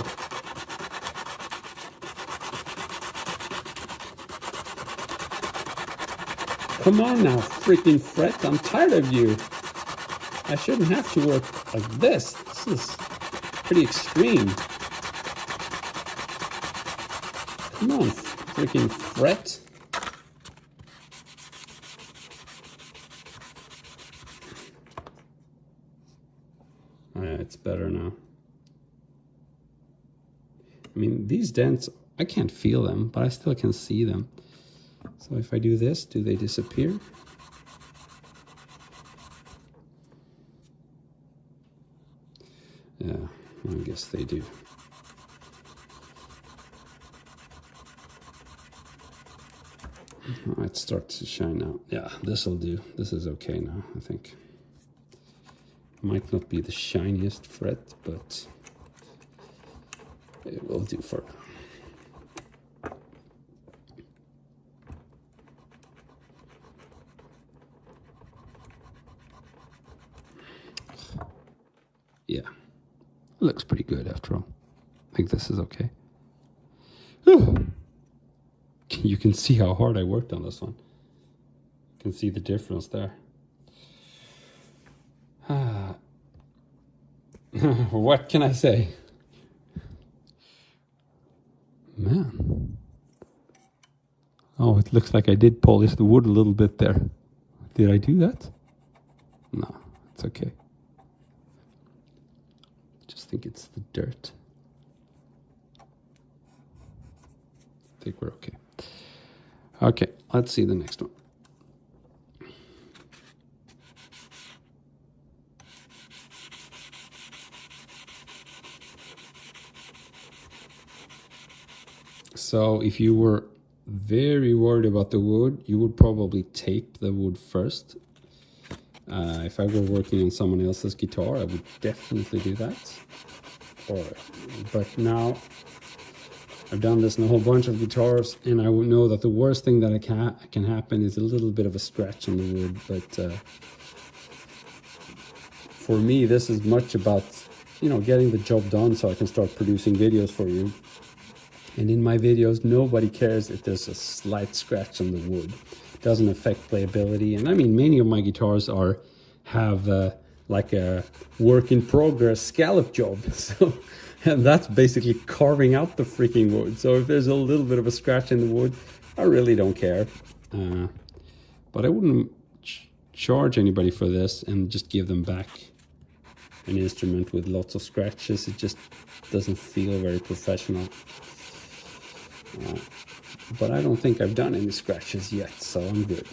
Come on now, freaking fret. I'm tired of you. I shouldn't have to work like this. This is pretty extreme. Come on, freaking fret. Oh, yeah, it's better now. I mean, these dents, I can't feel them, but I still can see them. So if I do this, do they disappear? Yeah, I guess they do. Oh, it starts to shine now. Yeah, this will do. This is okay now, I think. Might not be the shiniest fret, but it will do for now. Yeah, it looks pretty good after all. I think this is okay. Whew. You can see how hard I worked on this one. You can see the difference there. What can I say? Man. Oh, it looks like I did polish the wood a little bit there. Did I do that? No, it's okay. Just think it's the dirt. I think we're okay. Okay, let's see the next one. So if you were very worried about the wood, you would probably tape the wood first. If I were working on someone else's guitar, I would definitely do that. But now I've done this in a whole bunch of guitars, and I would know that the worst thing that can happen is a little bit of a scratch on the wood. But for me, this is much about, you know, getting the job done so I can start producing videos for you. And in my videos, nobody cares if there's a slight scratch on the wood. It doesn't affect playability. And I mean, many of my guitars have like a work in progress scallop job. So, and that's basically carving out the freaking wood. So if there's a little bit of a scratch in the wood, I really don't care. But I wouldn't charge anybody for this and just give them back an instrument with lots of scratches. It just doesn't feel very professional. But I don't think I've done any scratches yet, so I'm good.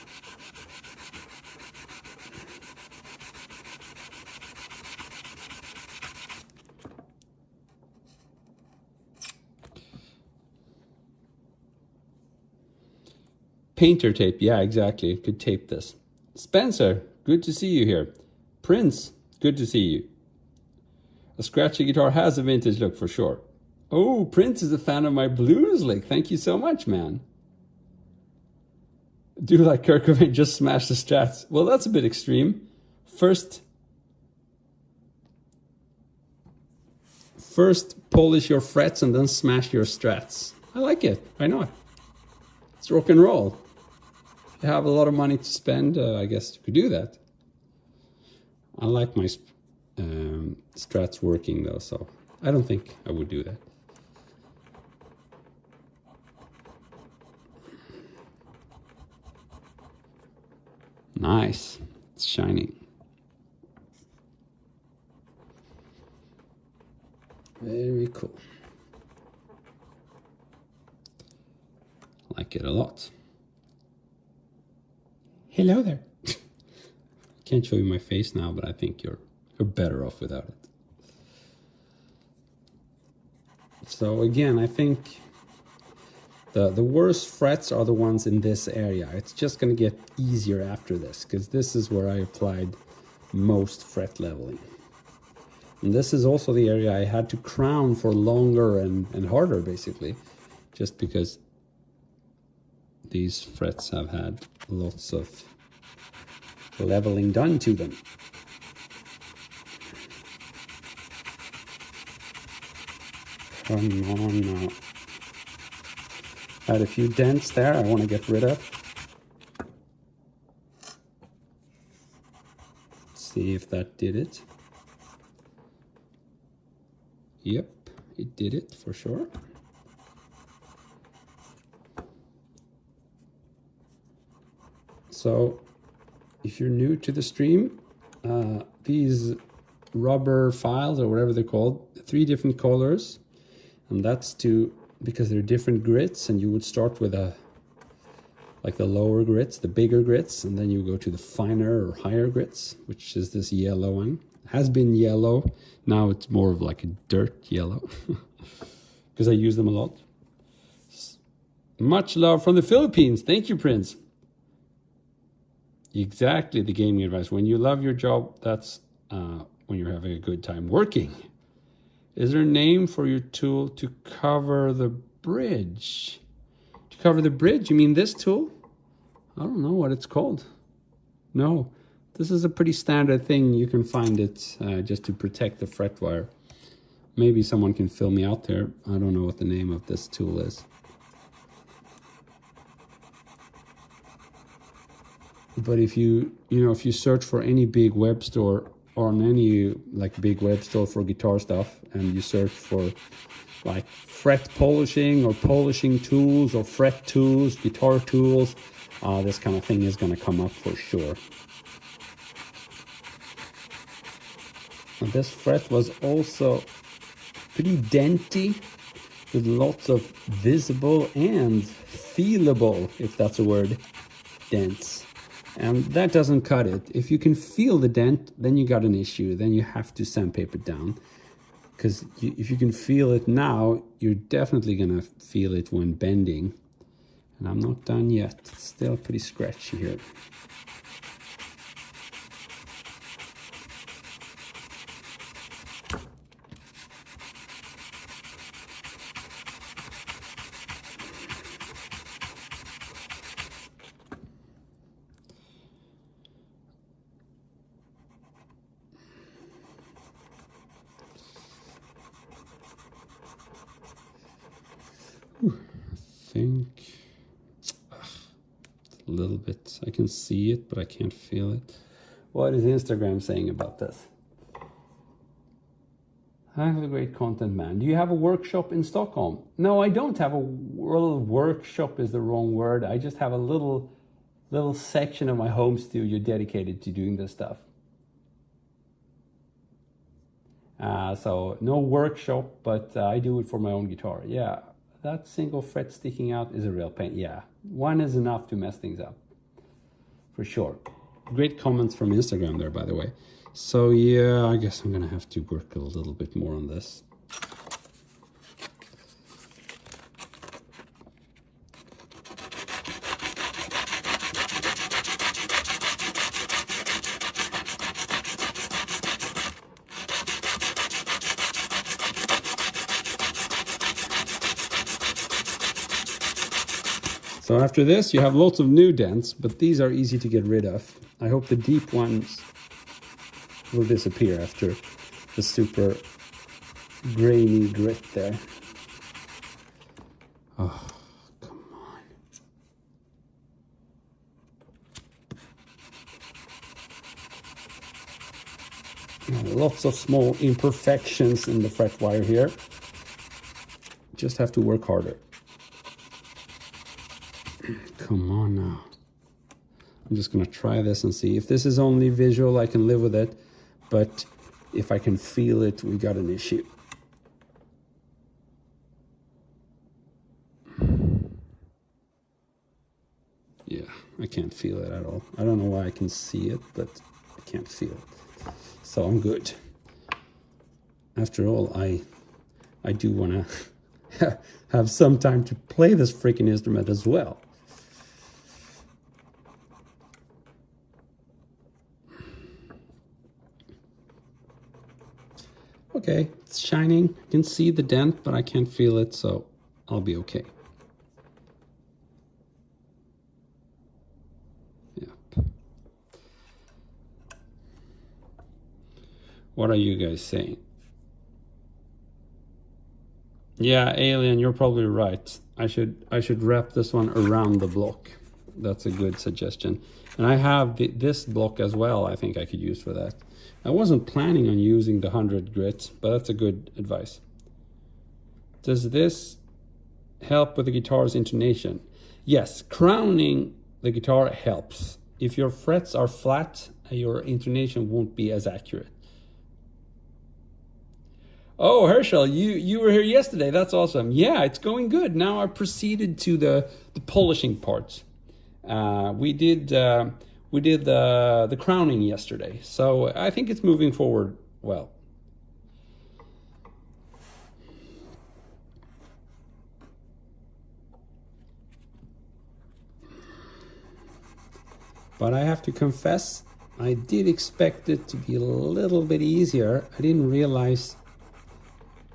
Painter tape, yeah, exactly. Could tape this. Spencer, good to see you here. Prince, good to see you. A scratchy guitar has a vintage look for sure. Oh, Prince is a fan of my blues lick. Thank you so much, man. Do like Kurt Cobain, just smash the Strats. Well, that's a bit extreme. First polish your frets and then smash your Strats. I like it. Why not? It's rock and roll. If you have a lot of money to spend, I guess you could do that. I like my Strats working though, so I don't think I would do that. Nice. It's shining. Very cool. Like it a lot. Hello there. Can't show you my face now, but I think you're better off without it. So again, I think the worst frets are the ones in this area. It's just going to get easier after this, because this is where I applied most fret leveling. And this is also the area I had to crown for longer and harder, basically, just because these frets have had lots of leveling done to them. Come on now. Had a few dents there I want to get rid of. See if that did it. Yep, it did it for sure. So if you're new to the stream, these rubber files, or whatever they're called, 3 different colors, and that's because they're different grits, and you would start with like the lower grits, the bigger grits, and then you go to the finer or higher grits, which is this yellow one. It has been yellow, now it's more of like a dirt yellow, because I use them a lot. Much love from the Philippines. Thank you, Prince. Exactly, the gaming advice. When you love your job, that's when you're having a good time working. Is there a name for your tool to cover the bridge? To cover the bridge? You mean this tool? I don't know what it's called. No, this is a pretty standard thing. You can find it just to protect the fret wire. Maybe someone can fill me out there. I don't know what the name of this tool is. But if you search for any big web store, or on any like big web store for guitar stuff, and you search for like fret polishing or polishing tools or fret tools, guitar tools, this kind of thing is going to come up for sure. And this fret was also pretty denty, with lots of visible and feelable, if that's a word, dents. And that doesn't cut it. If you can feel the dent, then you got an issue. Then you have to sandpaper it down. Because if you can feel it now, you're definitely going to feel it when bending. And I'm not done yet. It's still pretty scratchy here. A little bit. I can see it, but I can't feel it. What is Instagram saying about this? I have a great content, man. Do you have a workshop in Stockholm? No, I don't have a workshop is the wrong word. I just have a little section of my home studio dedicated to doing this stuff. So no workshop, but I do it for my own guitar. Yeah, that single fret sticking out is a real pain. Yeah, one is enough to mess things up, for sure. Great comments from Instagram there, by the way. So yeah, I guess I'm gonna have to work a little bit more on this. So after this, you have lots of new dents, but these are easy to get rid of. I hope the deep ones will disappear after the super grainy grit there. Oh, come on. Lots of small imperfections in the fret wire here. Just have to work harder. Come on now. I'm just going to try this and see. If this is only visual, I can live with it. But if I can feel it, we got an issue. Yeah, I can't feel it at all. I don't know why I can see it, but I can't feel it. So I'm good. After all, I do want to have some time to play this freaking instrument as well. Okay, it's shining. I can see the dent, but I can't feel it, so I'll be okay. Yep. What are you guys saying? Yeah, Alien, you're probably right. I should wrap this one around the block. That's a good suggestion. And I have this block as well. I think I could use for that. I wasn't planning on using the 100 grit, but that's a good advice. Does this help with the guitar's intonation? Yes, crowning the guitar helps. If your frets are flat, your intonation won't be as accurate. Oh, Herschel, you were here yesterday. That's awesome. Yeah, it's going good. Now I proceeded to the polishing parts. We did the crowning yesterday, so I think it's moving forward well. But I have to confess, I did expect it to be a little bit easier. I didn't realize,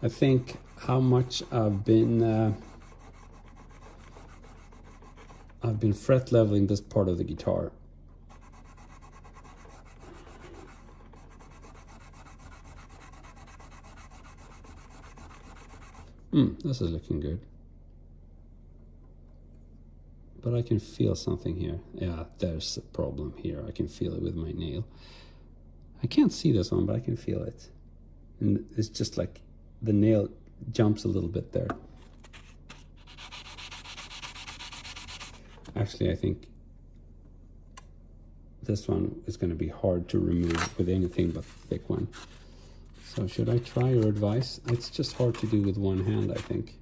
I think, how much I've been fret leveling this part of the guitar. This is looking good. But I can feel something here. Yeah, there's a problem here. I can feel it with my nail. I can't see this one, but I can feel it. And it's just like the nail jumps a little bit there. Actually, I think this one is going to be hard to remove with anything but thick one. So should I try your advice? It's just hard to do with one hand, I think.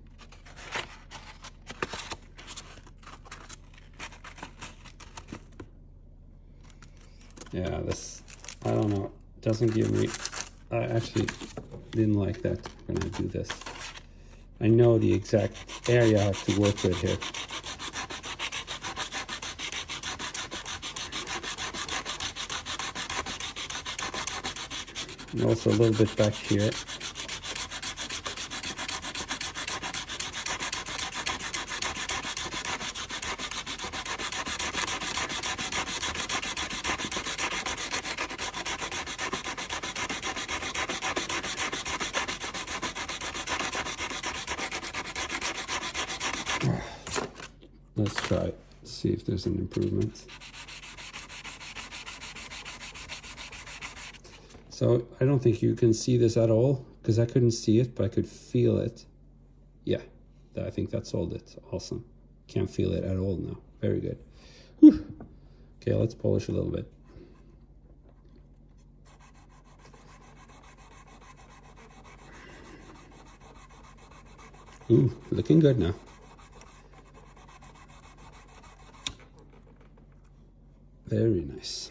Yeah, this, I don't know, doesn't give me, I actually didn't like that when I do this. I know the exact area I have to work with here. And also a little bit back here. Let's try, see if there's an improvement. So I don't think you can see this at all, because I couldn't see it, but I could feel it. Yeah, I think that solved it. Awesome. Can't feel it at all now. Very good. Whew. Okay, let's polish a little bit. Ooh, looking good now. Very nice.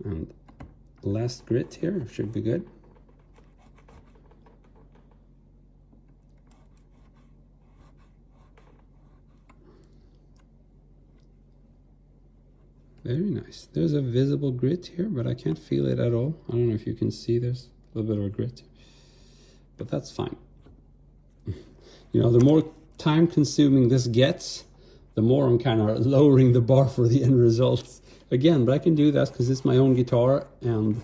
And last grit here should be good. Very nice. There's a visible grit here, but I can't feel it at all. I don't know if you can see, there's a little bit of a grit, but that's fine. You know, the more time consuming this gets, the more I'm kind of lowering the bar for the end results. Again, but I can do that because it's my own guitar, and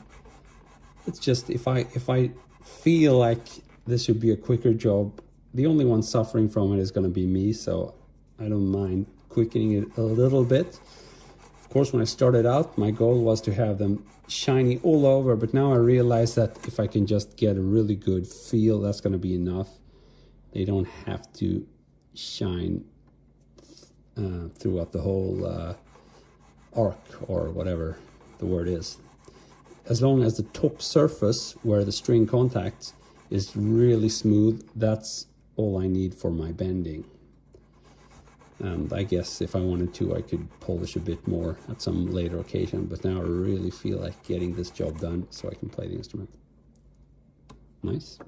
it's just, if I feel like this should be a quicker job, the only one suffering from it is going to be me, so I don't mind quickening it a little bit. Of course, when I started out, my goal was to have them shiny all over, but now I realize that if I can just get a really good feel, that's going to be enough. They don't have to shine throughout the whole arc, or whatever the word is. as long as the top surface where the string contacts is really smooth, that's all I need for my bending. And I guess if I wanted to, I could polish a bit more at some later occasion, but now I really feel like getting this job done so I can play the instrument. Nice.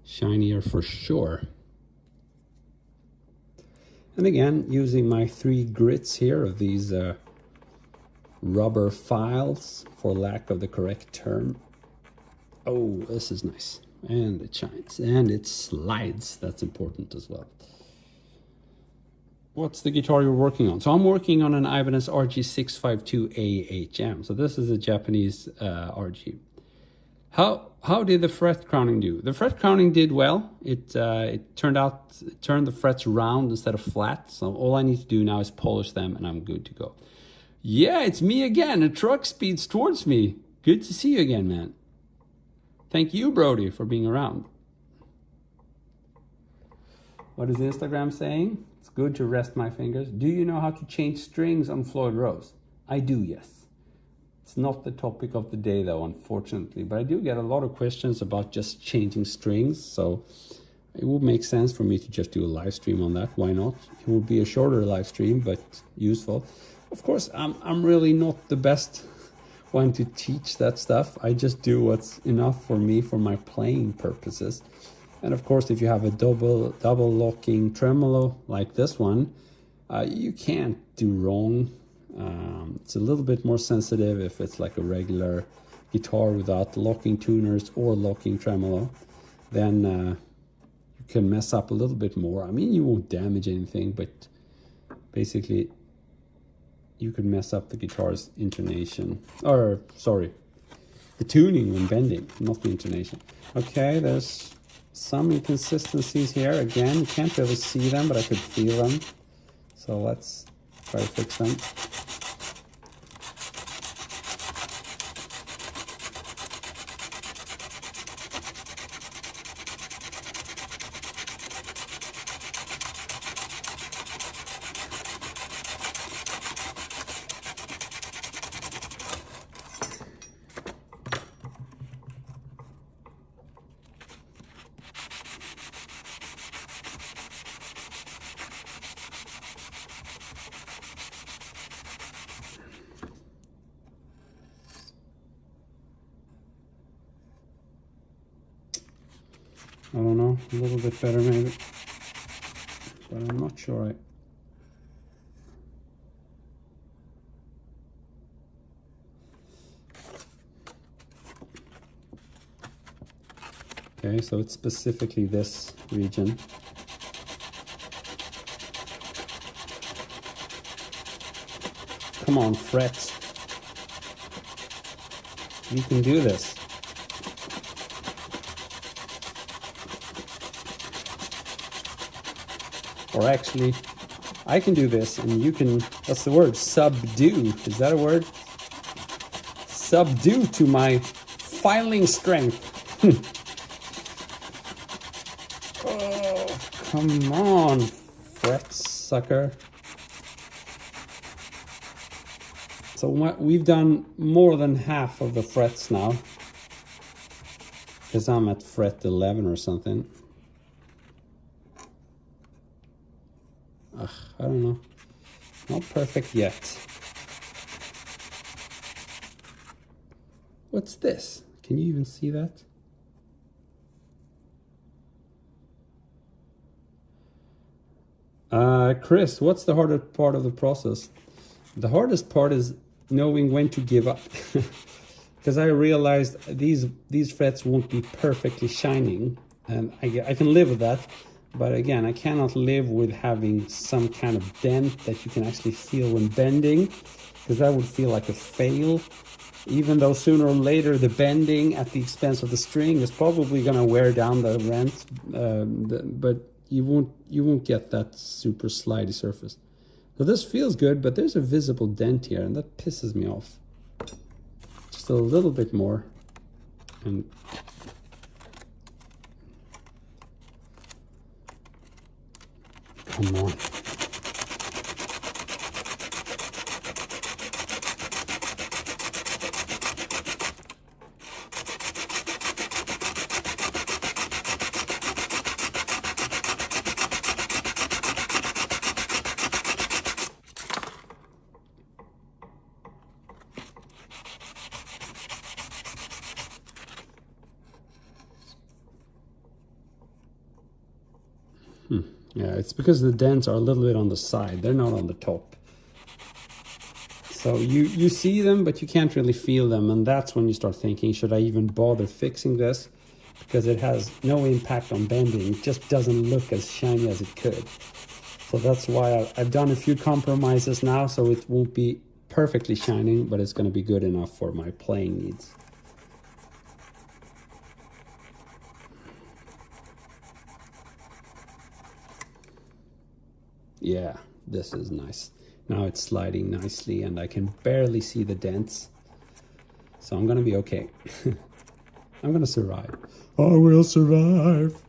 Shinier for sure. And again, using my 3 grits here of these rubber files, for lack of the correct term. Oh, this is nice. And it shines and it slides. That's important as well. What's the guitar you're working on? So I'm working on an Ibanez RG652A HM. So this is a Japanese RG. How did the fret crowning do? The fret crowning did well. It turned the frets round instead of flat. So all I need to do now is polish them and I'm good to go. Yeah, it's me again. A truck speeds towards me. Good to see you again, man. Thank you, Brody, for being around. What is Instagram saying? It's good to rest my fingers. Do you know how to change strings on Floyd Rose? I do, yes. It's not the topic of the day, though, unfortunately. But I do get a lot of questions about just changing strings. So it would make sense for me to just do a live stream on that. Why not? It would be a shorter live stream, but useful. Of course, I'm really not the best one to teach that stuff. I just do what's enough for me for my playing purposes. And of course, if you have a double locking tremolo like this one, you can't do wrong. It's a little bit more sensitive if it's like a regular guitar without locking tuners or locking tremolo. Then you can mess up a little bit more. I mean, you won't damage anything, but basically you could mess up the guitar's intonation, or sorry, the tuning when bending, not the intonation. Okay, there's some inconsistencies here. Again, you can't really see them, but I could feel them. So let's try to fix them. I don't know, a little bit better maybe, but I'm not sure. Okay, so it's specifically this region. Come on, frets. You can do this. Or actually, I can do this and you can, what's the word? Subdue. Is that a word? Subdue to my filing strength. Oh, come on, fret sucker. So we've done more than half of the frets now, because I'm at fret 11 or something. I don't know. Not perfect yet. What's this? Can you even see that? Chris, what's the hardest part of the process? The hardest part is knowing when to give up. Because I realized these frets won't be perfectly shining, and I can live with that. But again, I cannot live with having some kind of dent that you can actually feel when bending, because that would feel like a fail. Even though sooner or later the bending at the expense of the string is probably going to wear down the rent, but you won't get that super slidey surface. So this feels good, but there's a visible dent here, and that pisses me off. Just a little bit more, and Come on. Yeah, it's because the dents are a little bit on the side. They're not on the top. So you see them, but you can't really feel them. And that's when you start thinking, should I even bother fixing this? Because it has no impact on bending. It just doesn't look as shiny as it could. So that's why I've done a few compromises now, so it won't be perfectly shining, but it's going to be good enough for my playing needs. Yeah, this is nice. Now it's sliding nicely and I can barely see the dents. So I'm gonna be okay. I'm gonna survive. I will survive.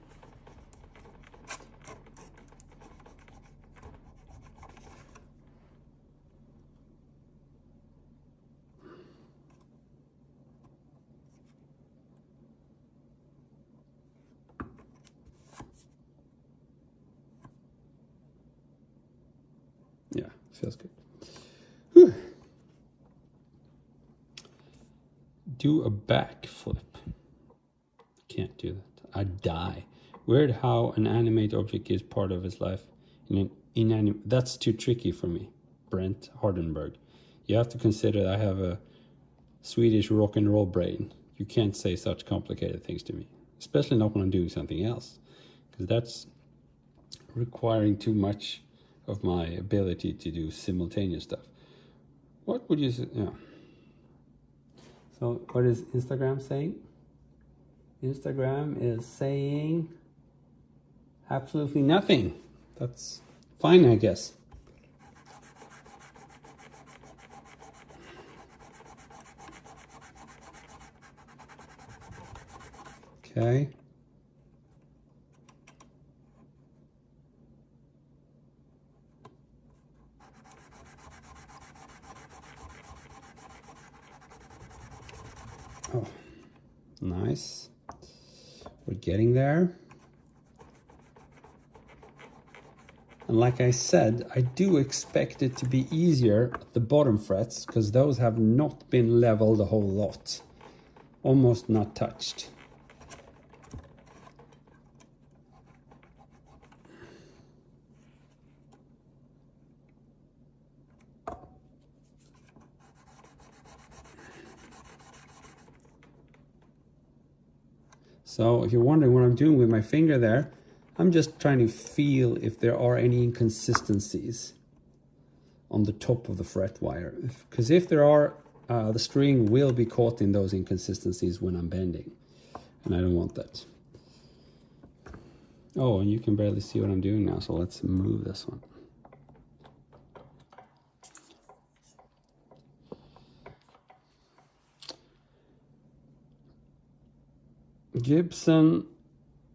Yeah, feels good. Whew. Do a backflip. Can't do that. I'd die. Weird how an animate object is part of his life. That's too tricky for me. Brent Hardenberg. You have to consider I have a Swedish rock and roll brain. You can't say such complicated things to me. Especially not when I'm doing something else. Because that's requiring too much of my ability to do simultaneous stuff. What would you say? Yeah. So what is Instagram saying? Instagram is saying absolutely nothing. That's fine, I guess. Okay. Oh, nice. We're getting there. And like I said, I do expect it to be easier at the bottom frets because those have not been leveled a whole lot. Almost not touched. So if you're wondering what I'm doing with my finger there, I'm just trying to feel if there are any inconsistencies on the top of the fret wire. Because if there are, the string will be caught in those inconsistencies when I'm bending. And I don't want that. Oh, and you can barely see what I'm doing now, so let's move this one. Gibson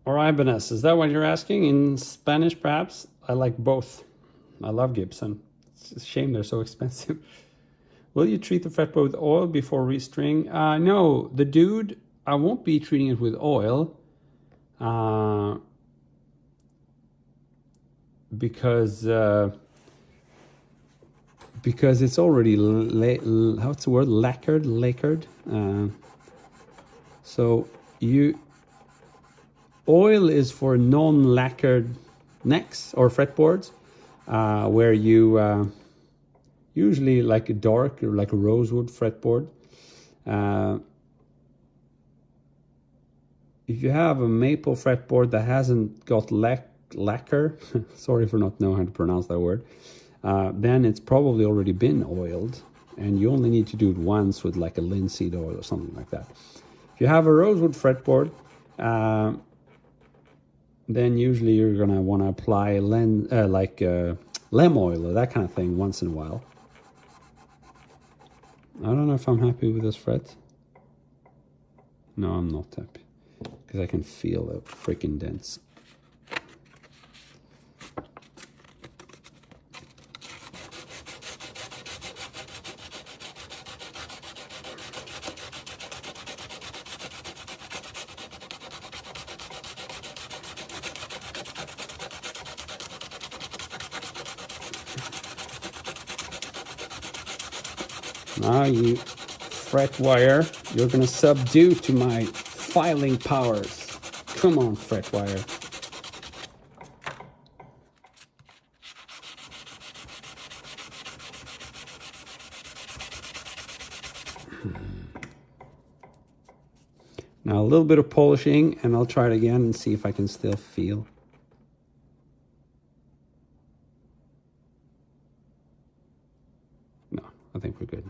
or Ibanez, is that what you're asking? In Spanish, perhaps? I like both. I love Gibson. It's a shame they're so expensive. Will you treat the fretboard with oil before restring? No, the Dude, I won't be treating it with oil. Because it's already, what's the word? Lacquered. So oil is for non-lacquered necks or fretboards, where you usually like a dark or like a rosewood fretboard. If you have a maple fretboard that hasn't got lacquer, sorry for not knowing how to pronounce that word, then it's probably already been oiled, and you only need to do it once with like a linseed oil or something like that. If you have a rosewood fretboard, then usually you're going to want to apply lem oil or that kind of thing once in a while. I don't know if I'm happy with this fret. No, I'm not happy because I can feel the freaking dents. Now you fret wire, you're gonna subdue to my filing powers. Come on, fret wire. Now a little bit of polishing and I'll try it again and see if I can still feel. No, I think we're good.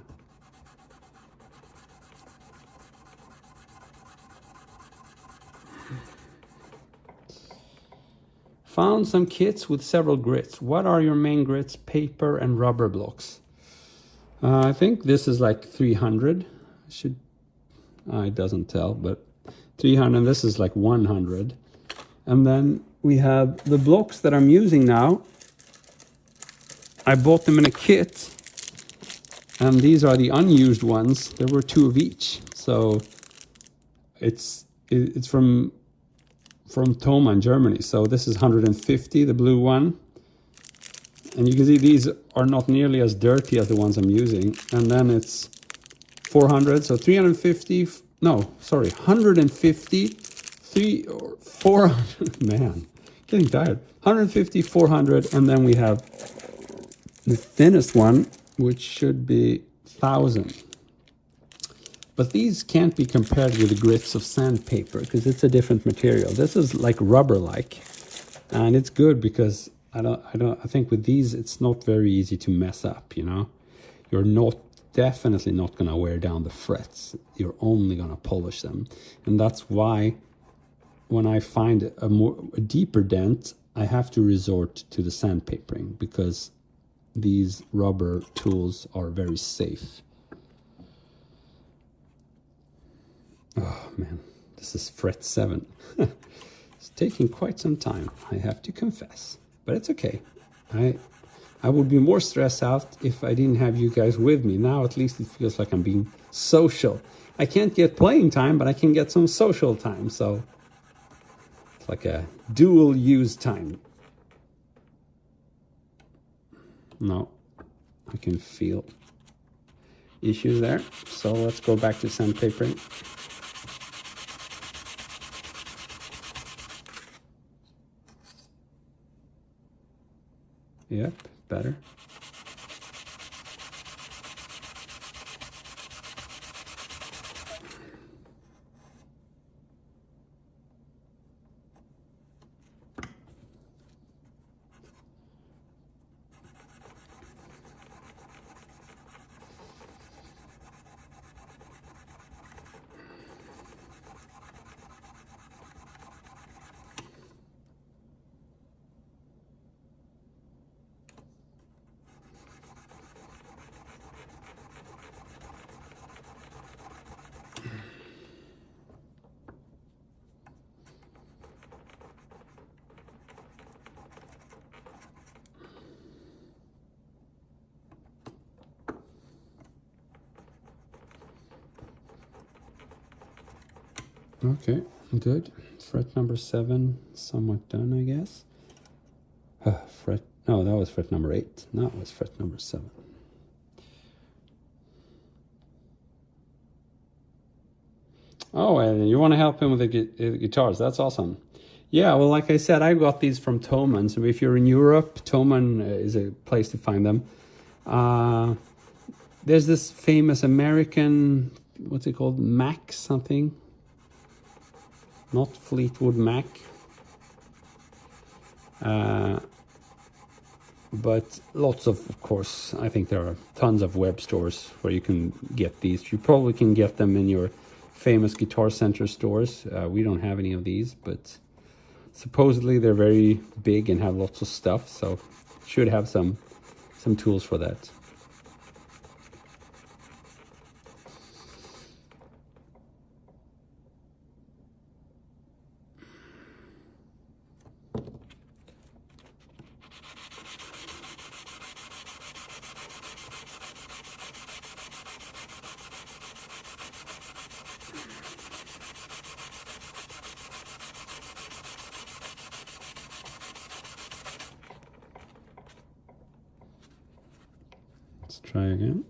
Found some kits with several grits. What are your main grits? Paper and rubber blocks. I think this is like 300. It doesn't tell, but 300, this is like 100. And then we have the blocks that I'm using now. I bought them in a kit, and these are the unused ones. There were 2 of each. So it's from Thoma in Germany. So this is 150, the blue one. And you can see these are not nearly as dirty as the ones I'm using. And then it's 400, so 350, no, sorry, 150, 400, man, getting tired. 150, 400, and then we have the thinnest one, which should be 1,000. But these can't be compared with the grits of sandpaper because it's a different material. This is like rubber-like, and it's good because I think with these it's not very easy to mess up. You know, you're definitely not going to wear down the frets. You're only going to polish them, and that's why when I find a deeper dent, I have to resort to the sandpapering because these rubber tools are very safe. Oh man, this is fret 7. It's taking quite some time, I have to confess, but it's okay. I would be more stressed out if I didn't have you guys with me. Now at least it feels like I'm being social. I can't get playing time, but I can get some social time, so it's like a dual use time. No, I can feel issues there, so let's go back to sandpapering. Yep, better. Okay, good. Fret number 7, somewhat done, I guess. No, that was fret number 8. No, it was fret number 7. Oh, and you want to help him with the guitars. That's awesome. Yeah, well, like I said, I got these from Thomann. So if you're in Europe, Thomann is a place to find them. There's this famous American, what's it called? Mac something. Not Fleetwood Mac. But lots of course, I think there are tons of web stores where you can get these. You probably can get them in your famous Guitar Center stores. We don't have any of these, but supposedly they're very big and have lots of stuff, so should have some tools for that. Let's try again.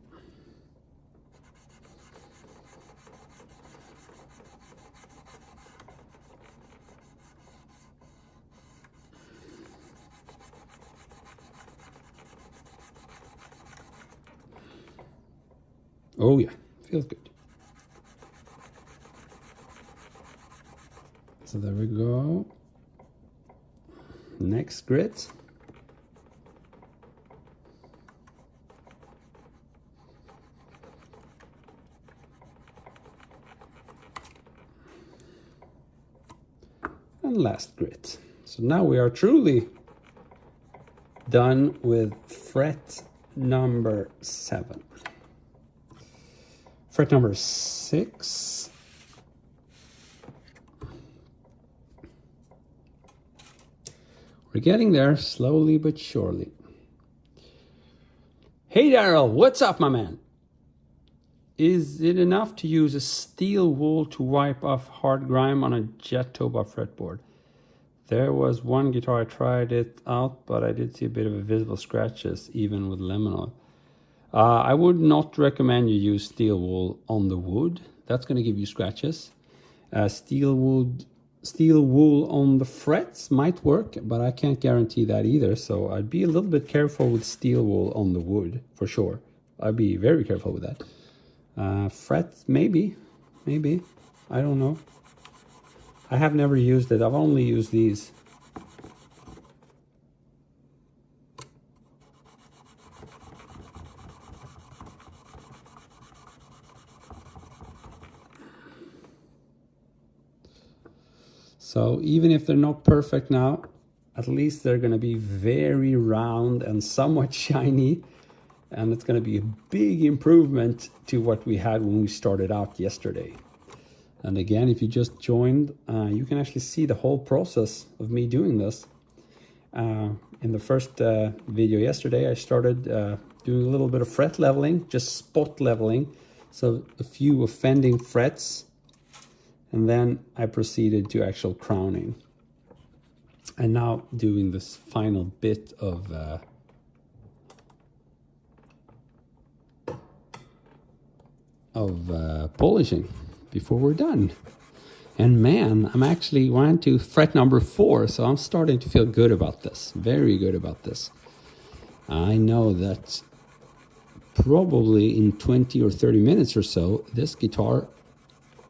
Oh yeah, feels good. So there we go. Next grit. And last grit. So now we are truly done with fret number 7. Fret number 6. We're getting there slowly but surely. Hey Daryl, what's up, my man? Is it enough to use a steel wool to wipe off hard grime on a jet tuba fretboard? There was one guitar I tried it out, but I did see a bit of a visible scratches even with lemon oil. I would not recommend you use steel wool on the wood. That's going to give you scratches. Steel wool on the frets might work, but I can't guarantee that either. So I'd be a little bit careful with steel wool on the wood for sure. I'd be very careful with that. Frets, maybe, I don't know. I have never used it. I've only used these. So even if they're not perfect now, at least they're going to be very round and somewhat shiny. And it's going to be a big improvement to what we had when we started out yesterday. And again, if you just joined, you can actually see the whole process of me doing this. In the first video yesterday, I started doing a little bit of fret leveling, just spot leveling. So a few offending frets. And then I proceeded to actual crowning. And now doing this final bit of polishing before we're done. And man, I'm actually went to fret number 4, so I'm starting to feel good about this. Very good about this. I know that probably in 20 or 30 minutes or so, this guitar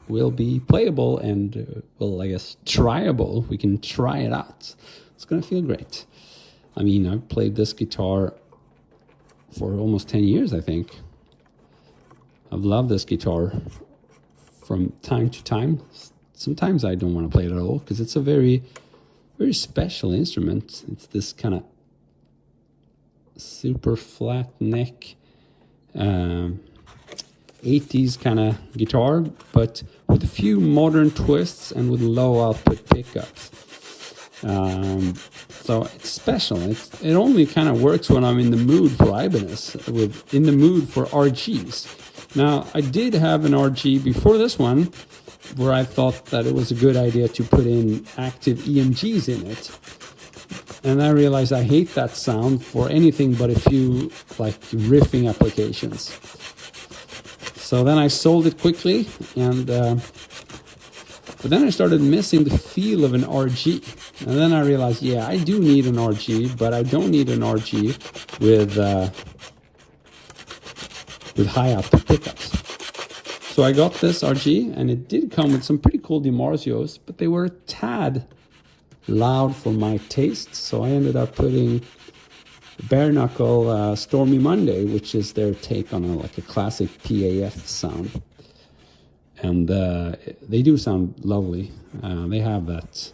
will be playable and, well, I guess tryable. We can try it out. It's going to feel great. I mean, I've played this guitar for almost 10 years, I think. I've loved this guitar from time to time. Sometimes I don't want to play it at all because it's a very, very special instrument. It's this kind of super flat neck, 80s kind of guitar, but with a few modern twists and with low output pickups. So it's special. It only kind of works when I'm in the mood for Ibanez, in the mood for RGs. Now, I did have an RG before this one where I thought that it was a good idea to put in active EMGs in it. And I realized I hate that sound for anything but a few like riffing applications. So then I sold it quickly, and but then I started missing the feel of an RG. And then I realized, yeah, I do need an RG, but I don't need an RG with high output pickups. So I got this RG, and it did come with some pretty cool DiMarzios, but they were a tad loud for my taste. So I ended up putting Bare Knuckle Stormy Monday, which is their take on like a classic PAF sound. And they do sound lovely. They have that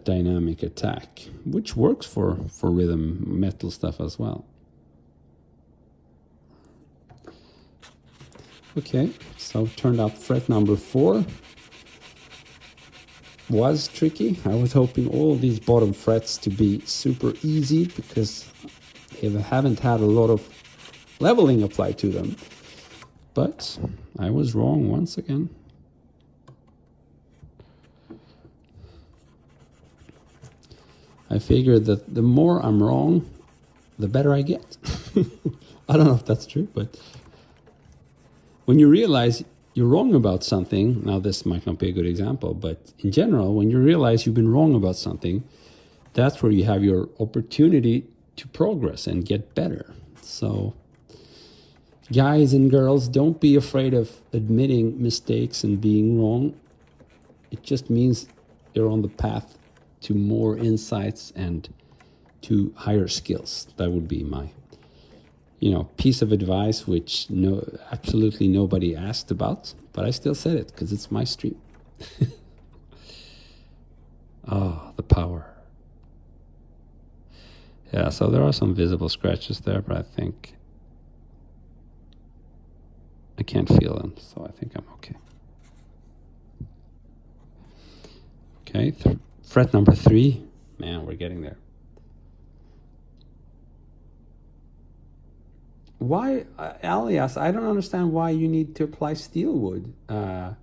dynamic attack, which works for rhythm metal stuff as well. Okay, so turned out fret number 4 was tricky. I was hoping all these bottom frets to be super easy because they haven't had a lot of leveling applied to them. But I was wrong once again. I figured that the more I'm wrong, the better I get. I don't know if that's true, but when you realize you're wrong about something, now this might not be a good example, but in general, when you realize you've been wrong about something, that's where you have your opportunity to progress and get better. So guys and girls, don't be afraid of admitting mistakes and being wrong. It just means you're on the path to more insights and to higher skills. That would be my, piece of advice, which absolutely nobody asked about, but I still said it because it's my stream. Oh, the power. Yeah, so there are some visible scratches there, but I think I can't feel them, so I think I'm okay. Okay, fret number 3. Man, we're getting there. Why, alias, I don't understand why you need to apply steel wood. I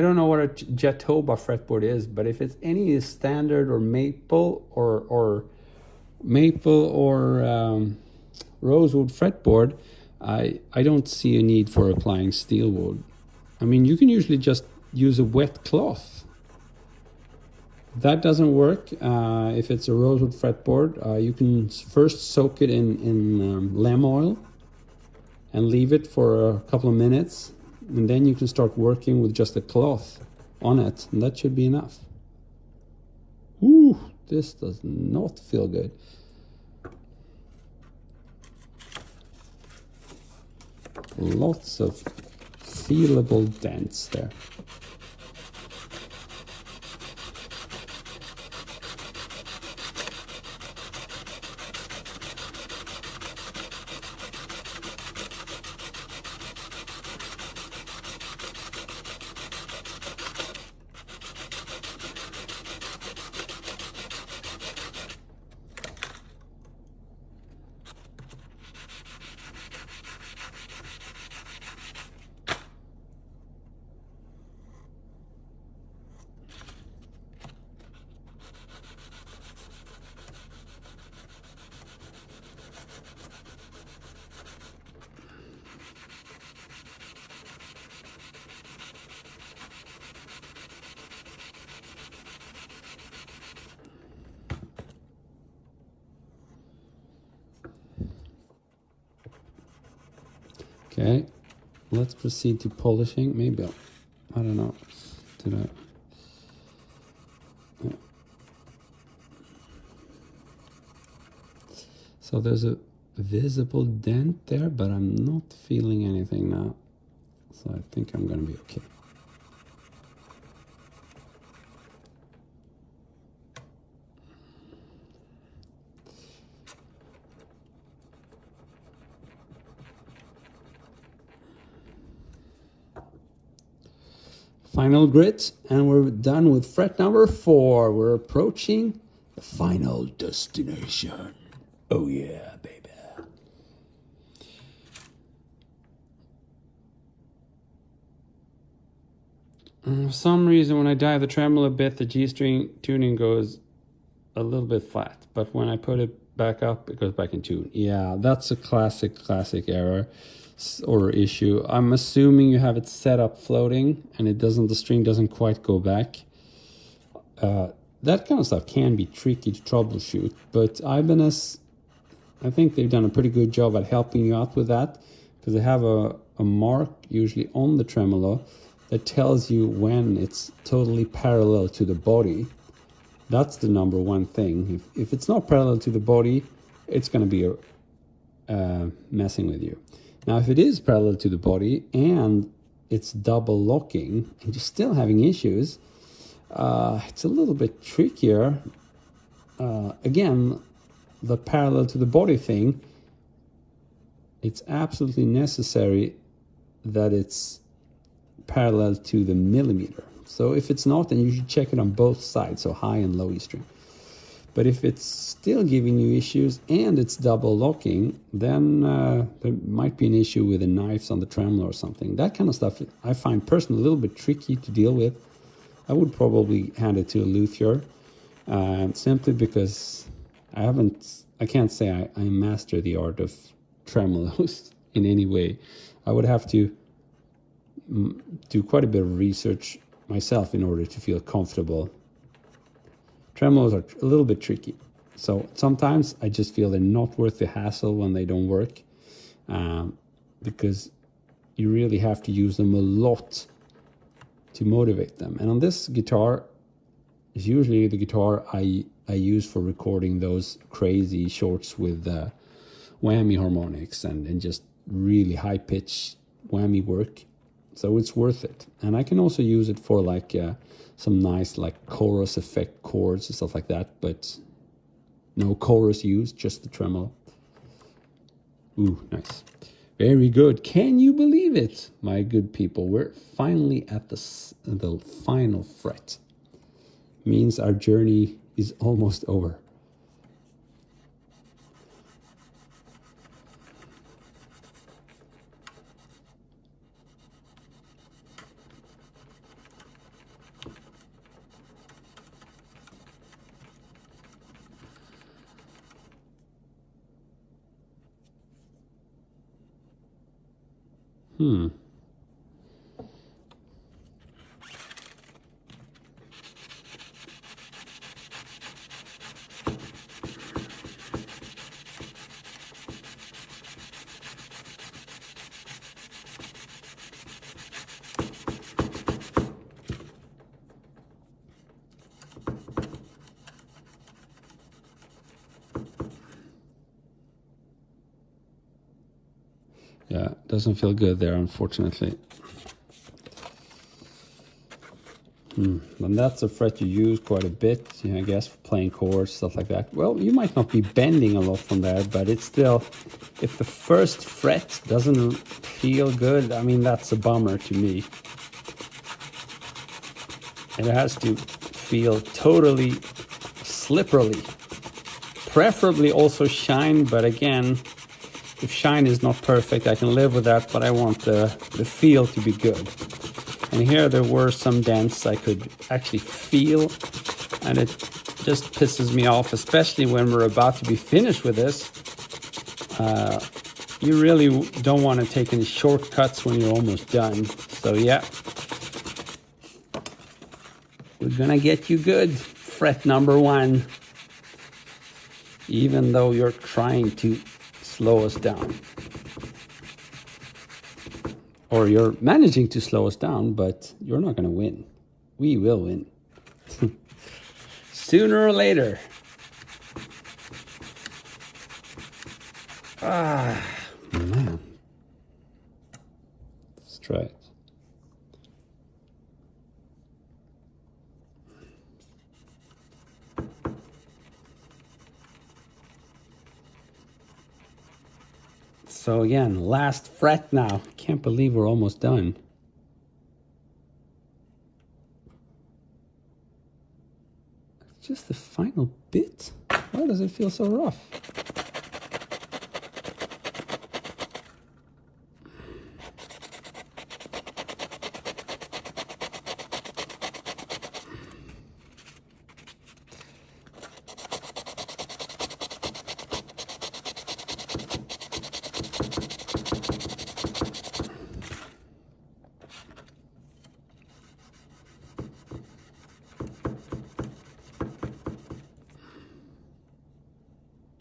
don't know what a Jatoba fretboard is, but if it's any standard or maple or rosewood fretboard, I don't see a need for applying steel wood. I mean, you can usually just use a wet cloth. That doesn't work. If it's a rosewood fretboard, you can first soak it in lamp oil and leave it for a couple of minutes, and then you can start working with just a cloth on it, and that should be enough. Ooh, this does not feel good. Lots of feelable dents there. Okay, let's proceed to polishing. Maybe I don't know. Did I? Yeah. So there's a visible dent there, but I'm not feeling anything now. So I think I'm going to be okay. Final grit, and we're done with fret number 4. We're approaching the final destination. Oh yeah, baby. For some reason, when I dive the tremolo a bit, the G-string tuning goes a little bit flat. But when I put it back up, it goes back in tune. Yeah, that's a classic error or issue. I'm assuming you have it set up floating and the string doesn't quite go back. That kind of stuff can be tricky to troubleshoot, but Ibanez, I think they've done a pretty good job at helping you out with that, because they have a mark usually on the tremolo that tells you when it's totally parallel to the body. That's the number one thing. If it's not parallel to the body, it's going to be messing with you. Now, if it is parallel to the body and it's double locking and you're still having issues, it's a little bit trickier. Again, the parallel to the body thing, it's absolutely necessary that it's parallel to the millimeter. So if it's not, then you should check it on both sides, so high and low E string. But if it's still giving you issues and it's double locking, then there might be an issue with the knives on the tremolo or something. That kind of stuff I find personally a little bit tricky to deal with. I would probably hand it to a luthier, simply because I can't say I master the art of tremolos in any way. I would have to do quite a bit of research myself in order to feel comfortable. Tremolos are a little bit tricky. So sometimes I just feel they're not worth the hassle when they don't work, because you really have to use them a lot to motivate them. And on this guitar, is usually the guitar I use for recording those crazy shorts with whammy harmonics and just really high pitch whammy work. So it's worth it. And I can also use it for like some nice like chorus effect chords and stuff like that, but no chorus used, just the tremolo. Ooh, nice. Very good. Can you believe it, my good people? We're finally at the final fret. Means our journey is almost over. Yeah, doesn't feel good there, unfortunately. And that's a fret you use quite a bit, I guess, for playing chords, stuff like that. Well, you might not be bending a lot from there, but it's still, if the first fret doesn't feel good, I mean, that's a bummer to me. It has to feel totally slippery. Preferably also shine, but again, if shine is not perfect, I can live with that, but I want the feel to be good. And here there were some dents I could actually feel, and it just pisses me off, especially when we're about to be finished with this. You really don't want to take any shortcuts when you're almost done. So yeah, we're gonna get you good, fret number 1, even though you're trying to slow us down. Or you're managing to slow us down, but you're not going to win. We will win. Sooner or later. Man. Let's try it. So again, last fret now. Can't believe we're almost done. It's just the final bit. Why does it feel so rough?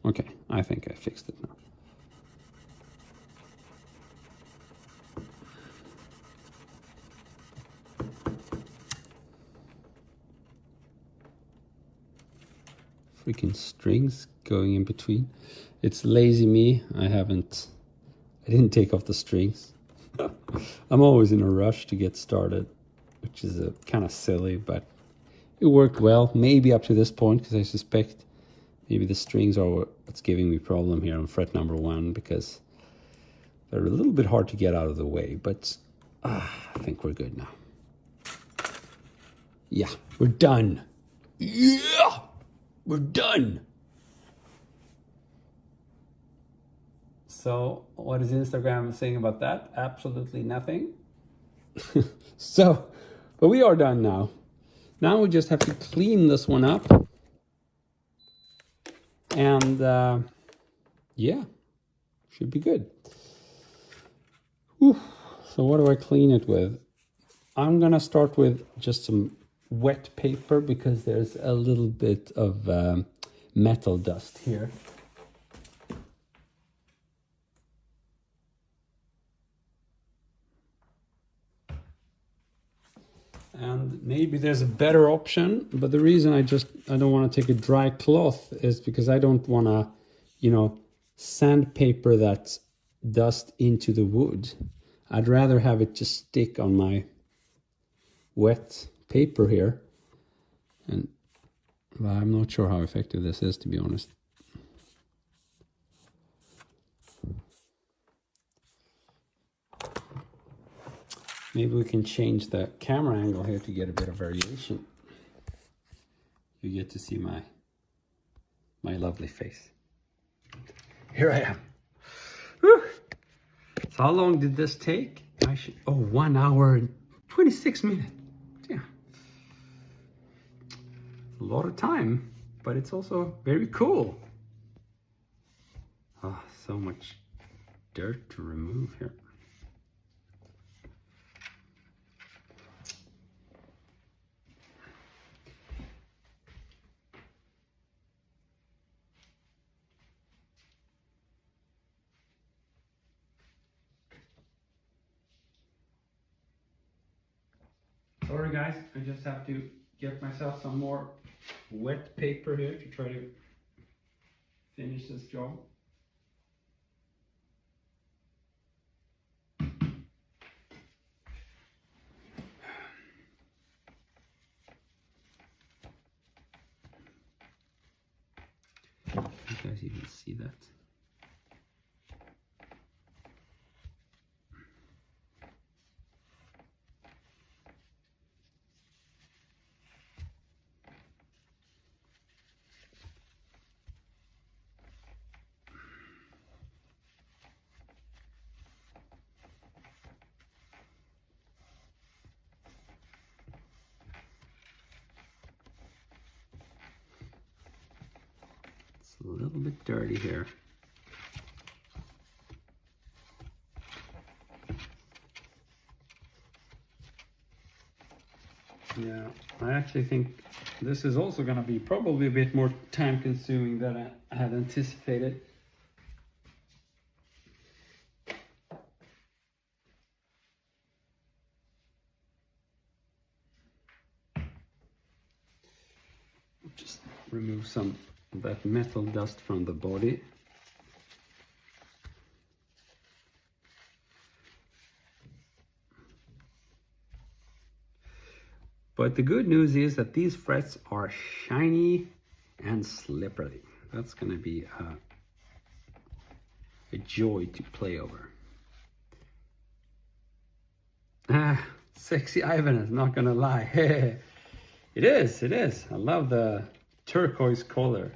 Okay, I think I fixed it now. Freaking strings going in between. It's lazy me. I didn't take off the strings. I'm always in a rush to get started, which is kind of silly, but it worked well. Maybe up to this point, because I suspect maybe the strings are what's giving me problem here on fret number 1, because they're a little bit hard to get out of the way, but I think we're good now. Yeah, we're done. Yeah, we're done. So what is Instagram saying about that? Absolutely nothing. But we are done now. Now we just have to clean this one up. And yeah, should be good. Whew. So what do I clean it with? I'm gonna start with just some wet paper, because there's a little bit of metal dust here. And maybe there's a better option, but the reason I don't want to take a dry cloth is because I don't want to, you know, sandpaper that dust into the wood. I'd rather have it just stick on my wet paper here. And well, I'm not sure how effective this is, to be honest. Maybe we can change the camera angle here to get a bit of variation. You get to see my lovely face. Here I am. Whew. So how long did this take? 1 hour and 26 minutes. Yeah. A lot of time, but it's also very cool. Oh, so much dirt to remove here. Sorry guys, I just have to get myself some more wet paper here to try to finish this job. You guys even see that? A little bit dirty here. Yeah, I actually think this is also going to be probably a bit more time consuming than I had anticipated. Just remove some of that metal dust from the body. But the good news is that these frets are shiny and slippery. That's going to be a joy to play over. Sexy Ivan is not going to lie. It is, it is. I love the turquoise color.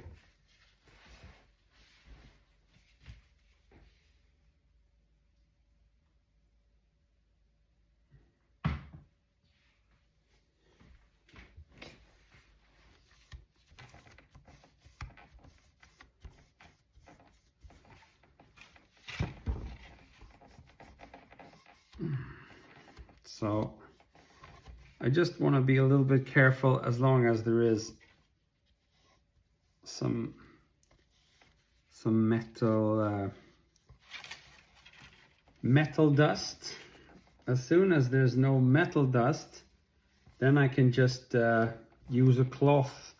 So I just want to be a little bit careful as long as there is some metal dust. As soon as there's no metal dust, then I can just use a cloth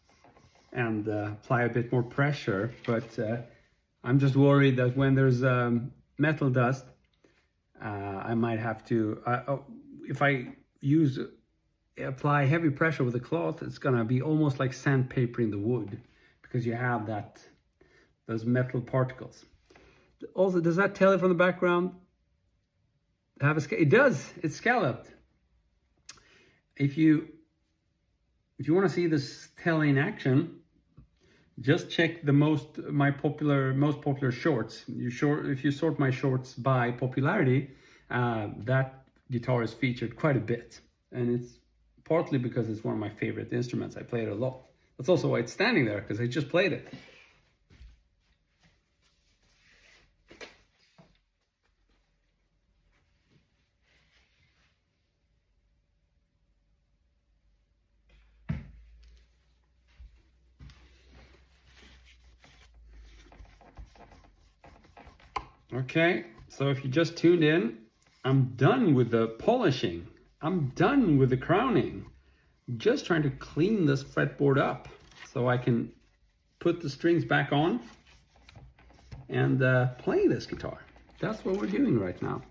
and apply a bit more pressure. But I'm just worried that when there's metal dust, I might have to, if I apply heavy pressure with a cloth, it's gonna be almost like sandpapering the wood because you have those metal particles. Also, does that tell it from the background? It does. It's scalloped. If you want to see this tail in action, just check the most popular shorts. If you sort my shorts by popularity, that guitar is featured quite a bit, and it's partly because it's one of my favorite instruments. I play it a lot. That's also why it's standing there, because I just played it. Okay, so if you just tuned in, I'm done with the polishing. I'm done with the crowning. I'm just trying to clean this fretboard up so I can put the strings back on and play this guitar. That's what we're doing right now.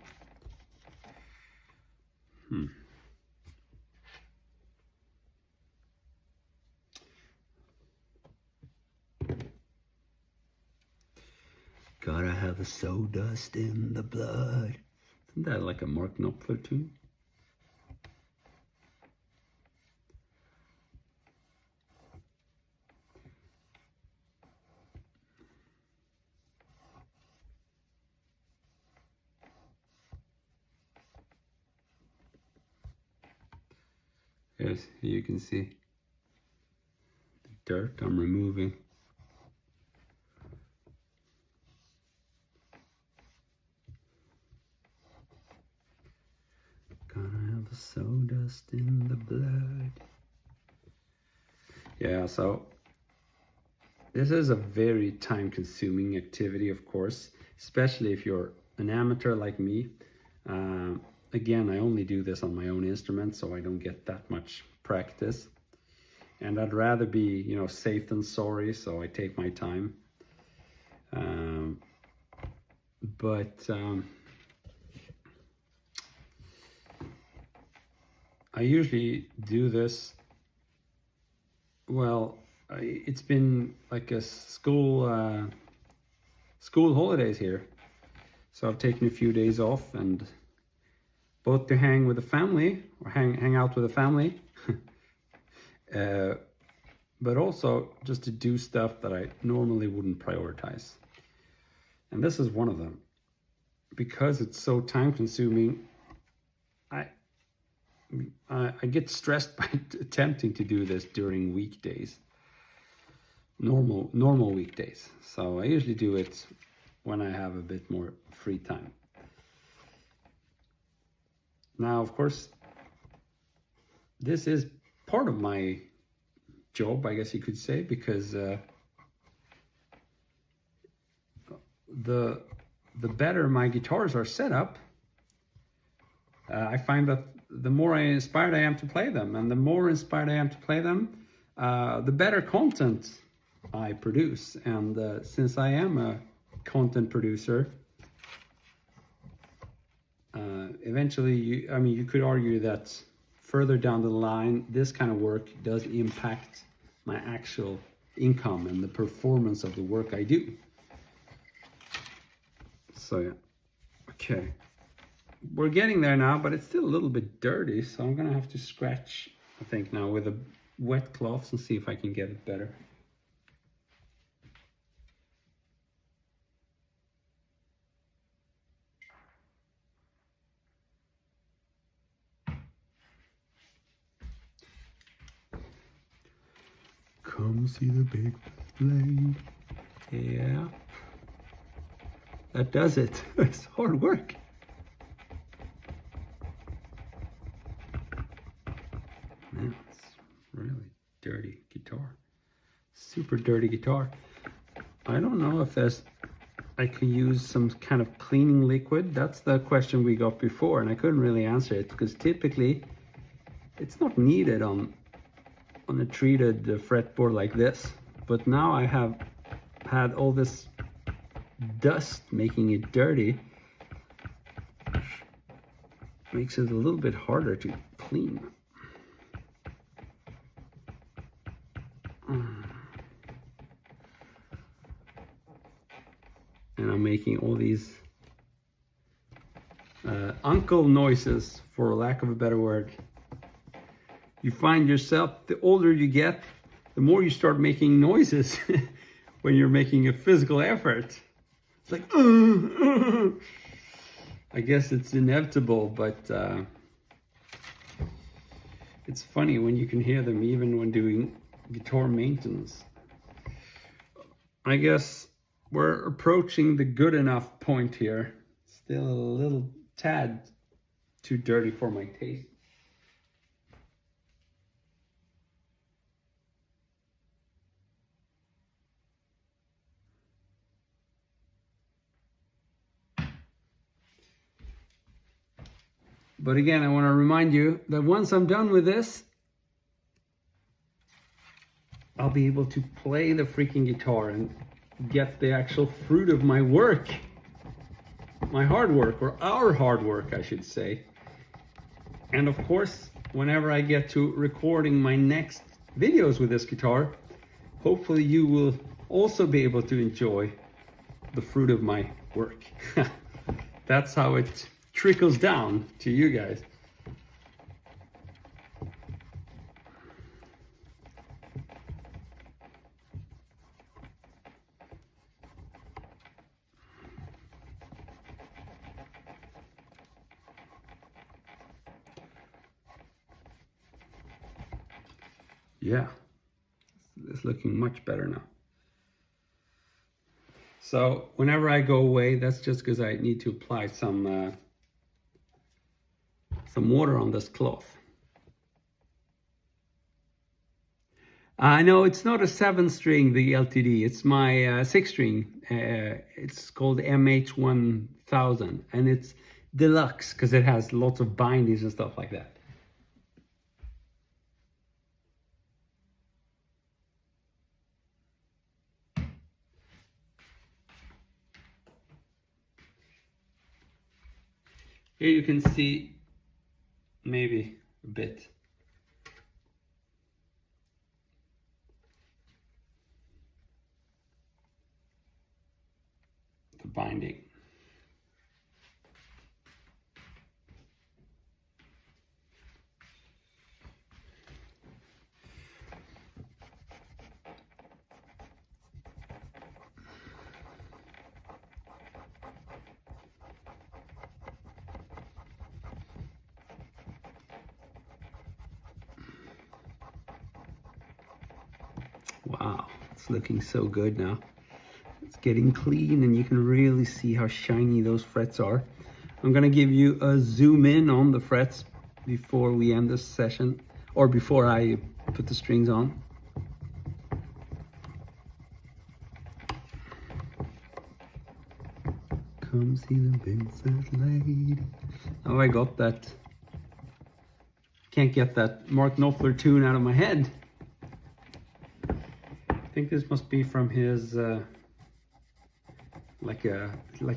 Gotta have the sawdust in the blood. Isn't that like a Mark Knopfler tune? Yes, you can see the dirt I'm removing. Gonna have the sawdust in the blood. Yeah, so this is a very time-consuming activity, of course, especially if you're an amateur like me. Again, I only do this on my own instrument, so I don't get that much practice. And I'd rather be, you know, safe than sorry, so I take my time. I usually do this, well, it's been like a school holidays here. So I've taken a few days off, and both to hang with the family, or hang out with the family, but also just to do stuff that I normally wouldn't prioritize. And this is one of them. Because it's so time consuming, I get stressed by attempting to do this during weekdays, normal weekdays. So I usually do it when I have a bit more free time. Now, of course, this is part of my job, I guess you could say, because the better my guitars are set up, I find that the more inspired I am to play them, and the more inspired I am to play them, the better content I produce. And since I am a content producer, eventually, you could argue that further down the line, this kind of work does impact my actual income and the performance of the work I do. So yeah, okay. We're getting there now, but it's still a little bit dirty, so I'm gonna have to scratch, I think, now with a wet cloth and see if I can get it better. Come see the big flame. Yeah, that does it. It's hard work. Man, it's really dirty guitar. Super dirty guitar. I don't know if I can use some kind of cleaning liquid. That's the question we got before, and I couldn't really answer it because typically it's not needed on a treated fretboard like this. But now I have had all this dust making it dirty, which makes it a little bit harder to clean. And I'm making all these uncle noises, for lack of a better word. You find yourself, the older you get, the more you start making noises when you're making a physical effort. It's like, I guess it's inevitable, but it's funny when you can hear them even when doing guitar maintenance. I guess we're approaching the good enough point here. Still a little tad too dirty for my taste. But again, I want to remind you that once I'm done with this, I'll be able to play the freaking guitar and get the actual fruit of my work. My hard work, or our hard work, I should say. And of course, whenever I get to recording my next videos with this guitar, hopefully you will also be able to enjoy the fruit of my work. That's how it trickles down to you guys. Yeah, it's looking much better now. So whenever I go away, that's just because I need to apply some water on this cloth. I know it's not a 7-string, the LTD, it's my 6-string. It's called MH1000, and it's deluxe because it has lots of bindings and stuff like that. Here you can see maybe a bit. The binding. Wow, it's looking so good now. It's getting clean and you can really see how shiny those frets are. I'm gonna give you a zoom in on the frets before we end this session, or before I put the strings on. Come see the princess lady. Oh, I got that. Can't get that Mark Knopfler tune out of my head. I think this must be from his like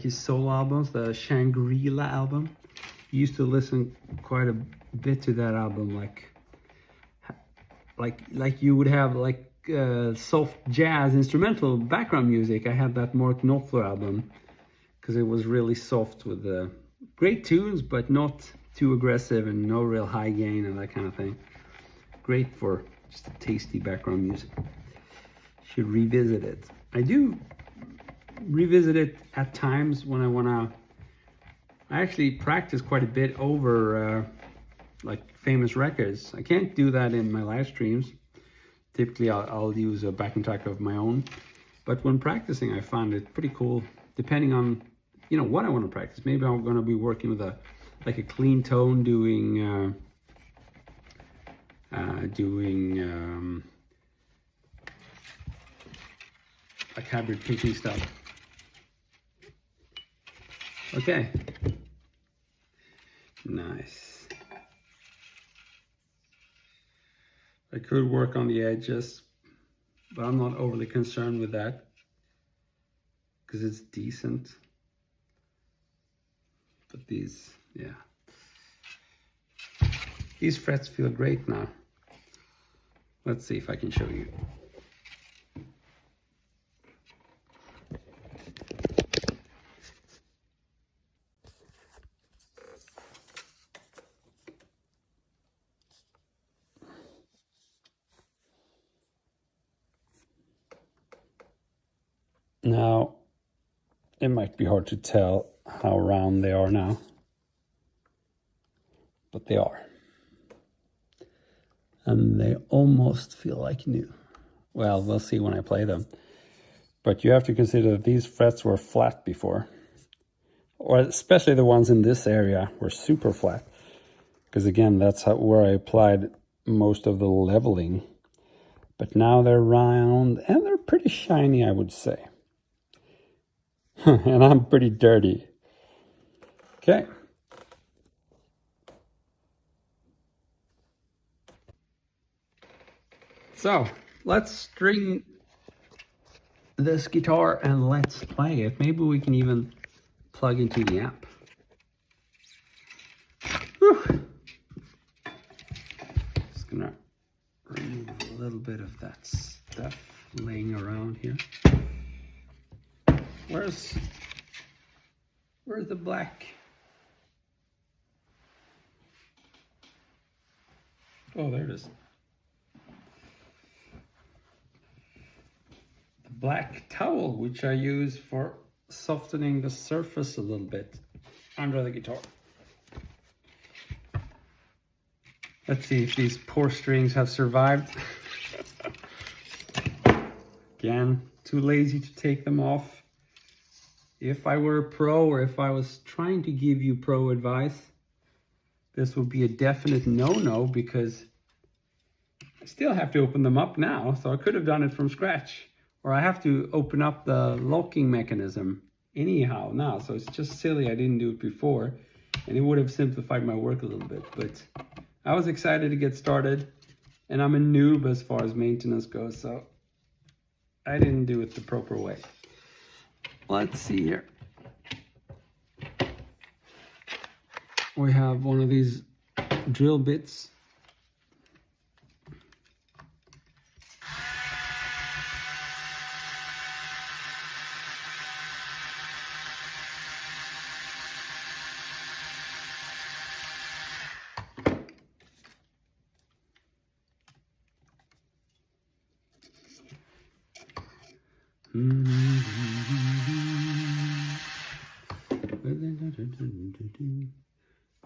his solo albums, the Shangri-La album. I used to listen quite a bit to that album, like you would have like soft jazz instrumental background music. I had that Mark Knopfler album because it was really soft with great tunes, but not too aggressive and no real high gain and that kind of thing. Great for just a tasty background music. Should revisit it. I do revisit it at times when I wanna. I actually practice quite a bit over like famous records. I can't do that in my live streams. Typically I'll use a backing track of my own, but when practicing I find it pretty cool, depending on what I want to practice. Maybe I'm going to be working with a clean tone, doing like hybrid picking stuff. Okay, nice. I could work on the edges, but I'm not overly concerned with that because it's decent. But these frets feel great now. Let's see if I can show you. Now, it might be hard to tell how round they are now, but they are. And they almost feel like new. Well, we'll see when I play them. But you have to consider that these frets were flat before, or especially the ones in this area were super flat. Because again, that's where I applied most of the leveling. But now they're round and they're pretty shiny, I would say. And I'm pretty dirty. Okay. So let's string this guitar and let's play it. Maybe we can even plug into the amp. Whew. Just gonna remove a little bit of that stuff laying around here. Where's the black? Oh, there it is. The black towel, which I use for softening the surface a little bit under the guitar. Let's see if these poor strings have survived. Again, too lazy to take them off. If I were a pro, or if I was trying to give you pro advice, this would be a definite no-no, because I still have to open them up now. So I could have done it from scratch, or I have to open up the locking mechanism anyhow now. So it's just silly I didn't do it before, and it would have simplified my work a little bit. But I was excited to get started, and I'm a noob as far as maintenance goes, so I didn't do it the proper way. Let's see here. We have one of these drill bits.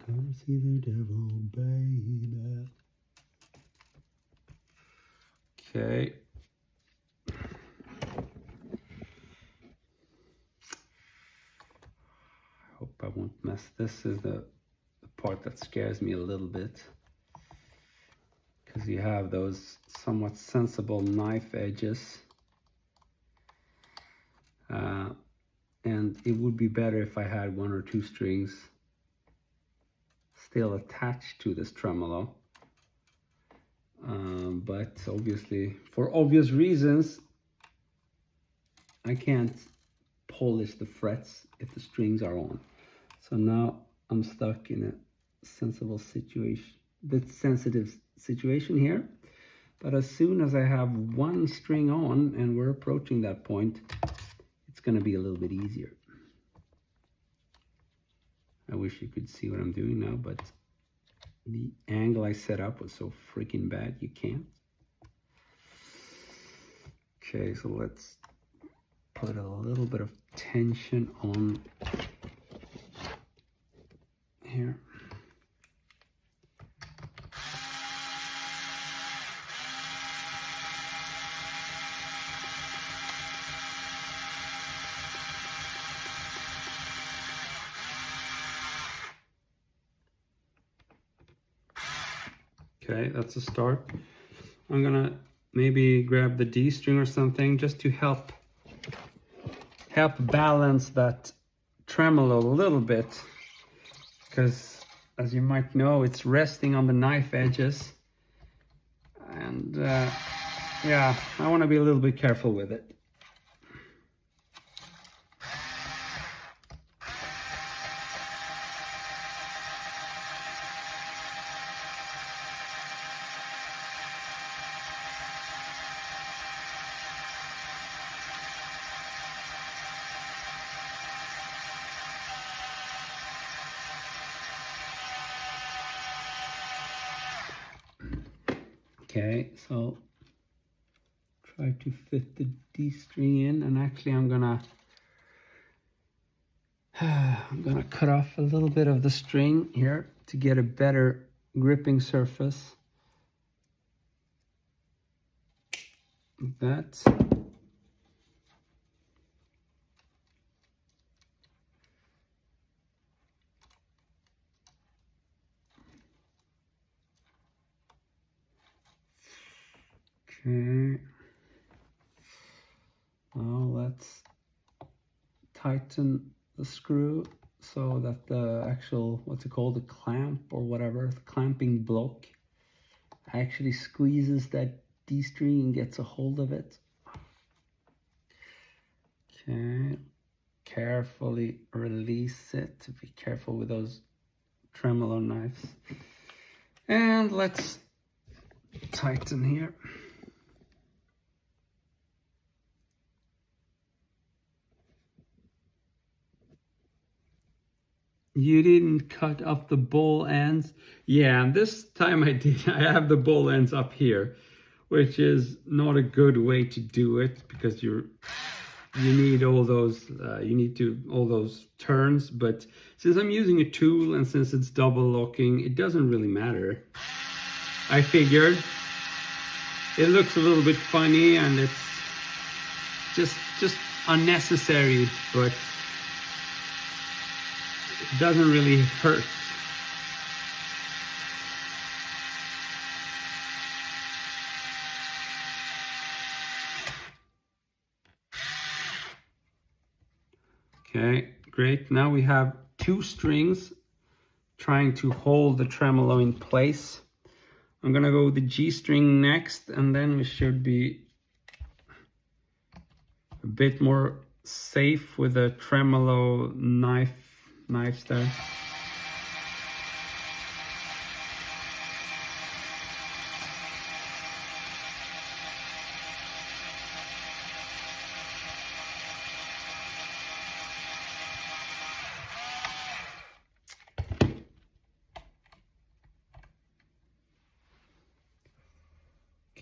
Come see the devil, baby. Okay. I hope I won't mess. This is the part that scares me a little bit, because you have those somewhat sensible knife edges. And it would be better if I had one or two strings still attached to this tremolo. But obviously, for obvious reasons, I can't polish the frets if the strings are on. So now I'm stuck in a sensitive situation here. But as soon as I have one string on, and we're approaching that point, it's going to be a little bit easier. I wish you could see what I'm doing now, but the angle I set up was so freaking bad, you can't. Okay, so let's put a little bit of tension on here. Okay, that's a start. I'm gonna maybe grab the D string or something just to help balance that tremolo a little bit, because as you might know, it's resting on the knife edges, and yeah, I want to be a little bit careful with it. Okay, so try to fit the D string in, and actually I'm gonna cut off a little bit of the string here to get a better gripping surface. Like that. Okay. Now let's tighten the screw so that the actual, what's it called, the clamp or whatever, the clamping block actually squeezes that de-stringing gets a hold of it. Okay, carefully release it. Be careful with those tremolo knives. And let's tighten here. You didn't cut off the ball ends? Yeah, this time I did. I have the ball ends up here, which is not a good way to do it because you need all those all those turns. But since I'm using a tool and since it's double locking, it doesn't really matter. I figured it looks a little bit funny and it's just unnecessary, but it doesn't really hurt. Okay, great. Now we have 2 strings trying to hold the tremolo in place. I'm gonna go with the G string next, and then we should be a bit more safe with the tremolo knives there.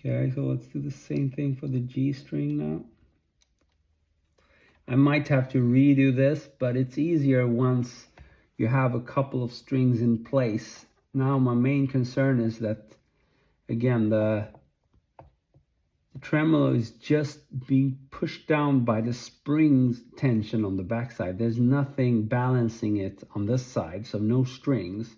Okay, so let's do the same thing for the G string now. I might have to redo this, but it's easier once you have a couple of strings in place. Now my main concern is that, again, the tremolo is just being pushed down by the springs tension on the backside. There's nothing balancing it on this side, so no strings.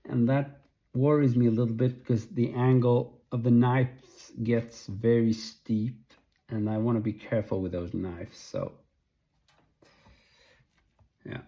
And that worries me a little bit because the angle of the knives gets very steep and I want to be careful with those knives. So yeah.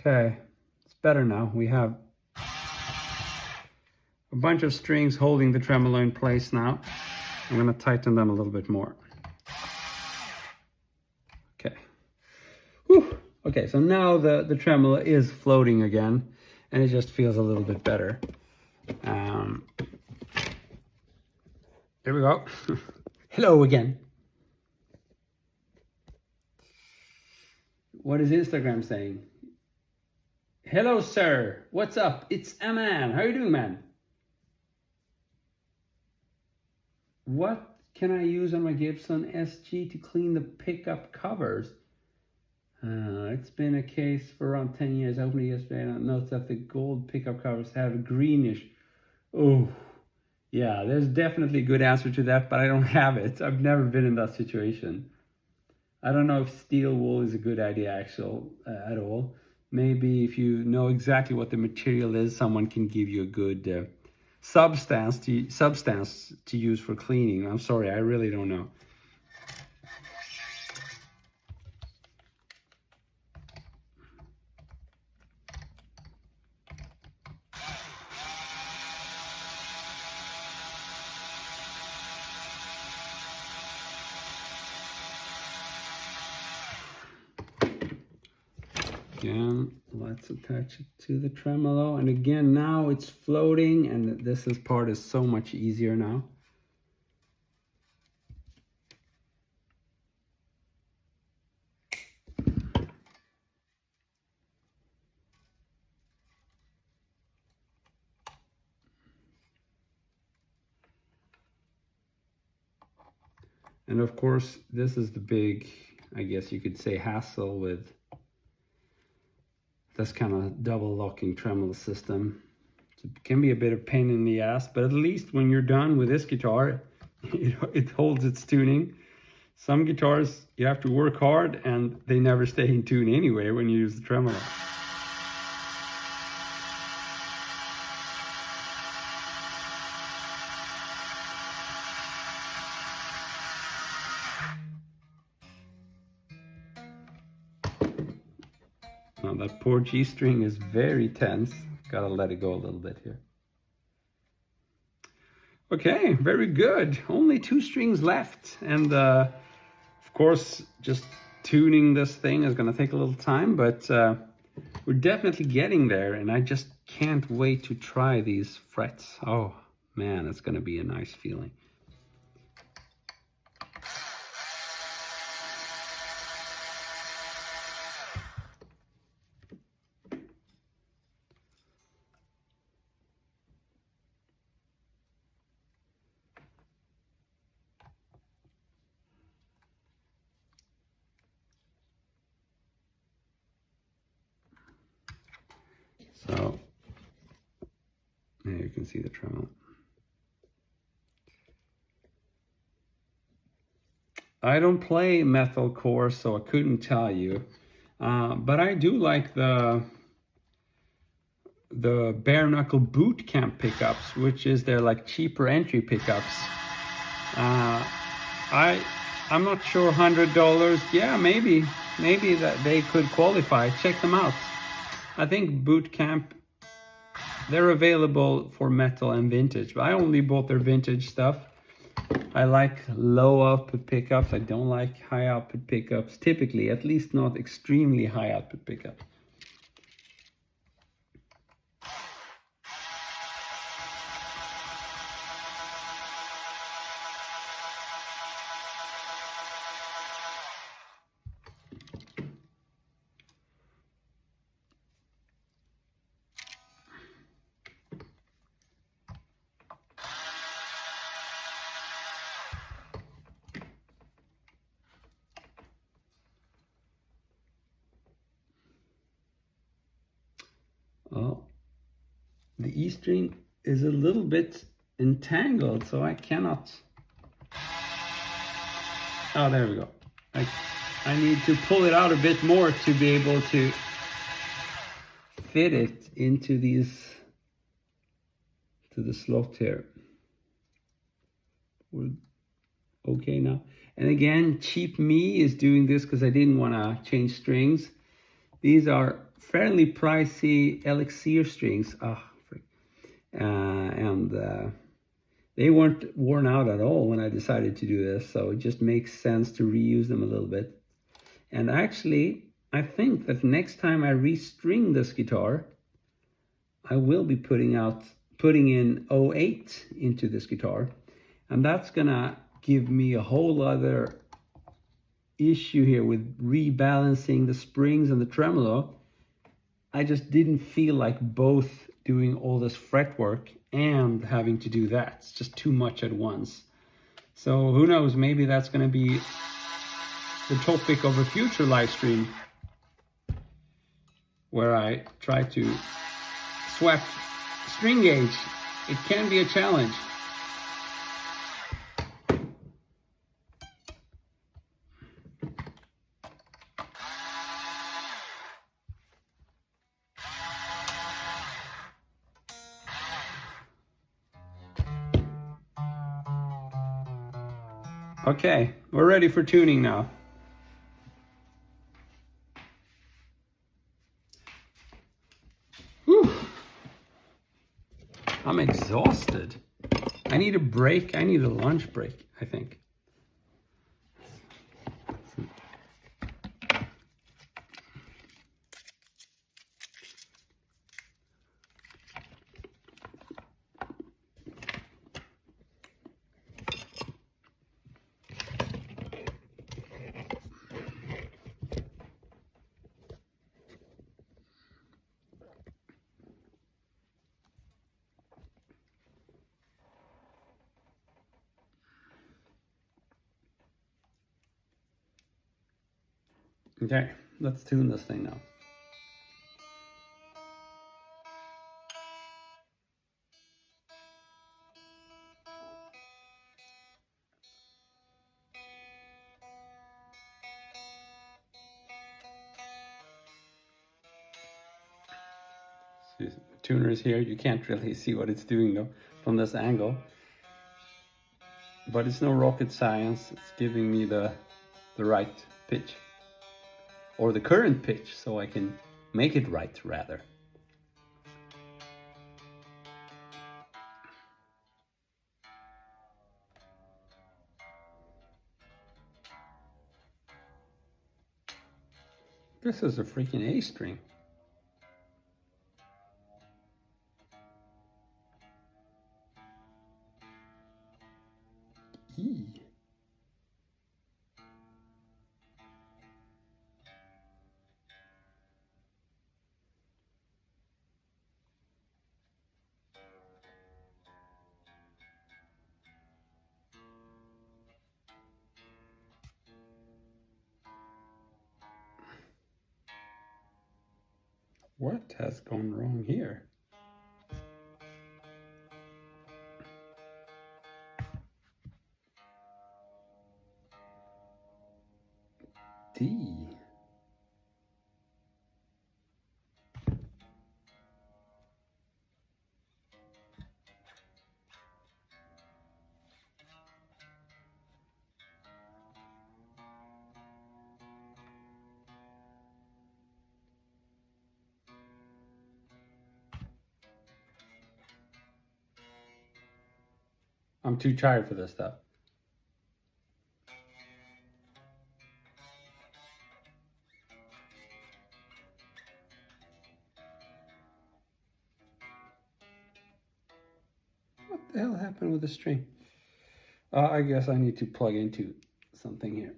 Okay, it's better now. We have a bunch of strings holding the tremolo in place now. I'm going to tighten them a little bit more. Okay. Whew. Okay, so now the tremolo is floating again, and it just feels a little bit better. There we go. Hello again. What is Instagram saying? Hello, sir. What's up? It's a man. How you doing, man? What can I use on my Gibson SG to clean the pickup covers? It's been a case for around 10 years. I opened it yesterday and I noticed that the gold pickup covers have a greenish. Oh, yeah, there's definitely a good answer to that, but I don't have it. I've never been in that situation. I don't know if steel wool is a good idea at all. Maybe if you know exactly what the material is, someone can give you a good substance to use for cleaning. I'm sorry, I really don't know. Again, let's attach it to the tremolo. And again, now it's floating and this part is so much easier now. And of course, this is the big, I guess you could say, hassle with this kind of double locking tremolo system. It can be a bit of pain in the ass, but at least when you're done with this guitar, it holds its tuning. Some guitars, you have to work hard and they never stay in tune anyway when you use the tremolo. Now that poor G string is very tense. Gotta let it go a little bit here. Okay, very good. Only 2 strings left. And of course, just tuning this thing is gonna take a little time, but we're definitely getting there, and I just can't wait to try these frets. Oh man, it's gonna be a nice feeling. So there you can see the tremolo. I don't play metalcore, so I couldn't tell you, but I do like the bare knuckle boot camp pickups, which is their like cheaper entry pickups. I'm not sure, $100. Yeah, maybe that they could qualify. Check them out. I think Boot Camp, they're available for metal and vintage, but I only bought their vintage stuff. I like low output pickups. I don't like high output pickups, typically, at least not extremely high output pickups. Oh, the E string is a little bit entangled, so I cannot. Oh, there we go. I need to pull it out a bit more to be able to fit it into to the slot here. We're okay now. And again, cheap me is doing this because I didn't want to change strings. These are fairly pricey Elixir strings. They weren't worn out at all when I decided to do this, so it just makes sense to reuse them a little bit. And actually, I think that next time I restring this guitar, I will be putting in 08 into this guitar, and that's gonna give me a whole other issue here with rebalancing the springs and the tremolo. I just didn't feel like both doing all this fretwork and having to do that. It's just too much at once. So who knows, maybe that's going to be the topic of a future live stream where I try to swap string gauge. It can be a challenge. Okay, we're ready for tuning now. Whew. I'm exhausted. I need a break. I need a lunch break, I think. Okay, let's tune this thing now. The tuner is here. You can't really see what it's doing though from this angle. But it's no rocket science. It's giving me the right pitch. Or the current pitch, so I can make it right, rather. This is a freaking A string. E. What has gone wrong here? D. I'm too tired for this stuff. What the hell happened with the string? I guess I need to plug into something here.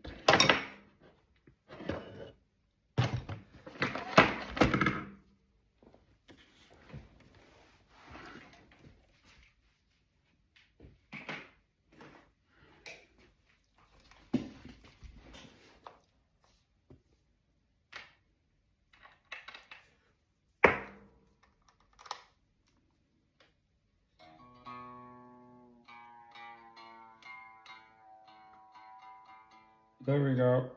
There we go.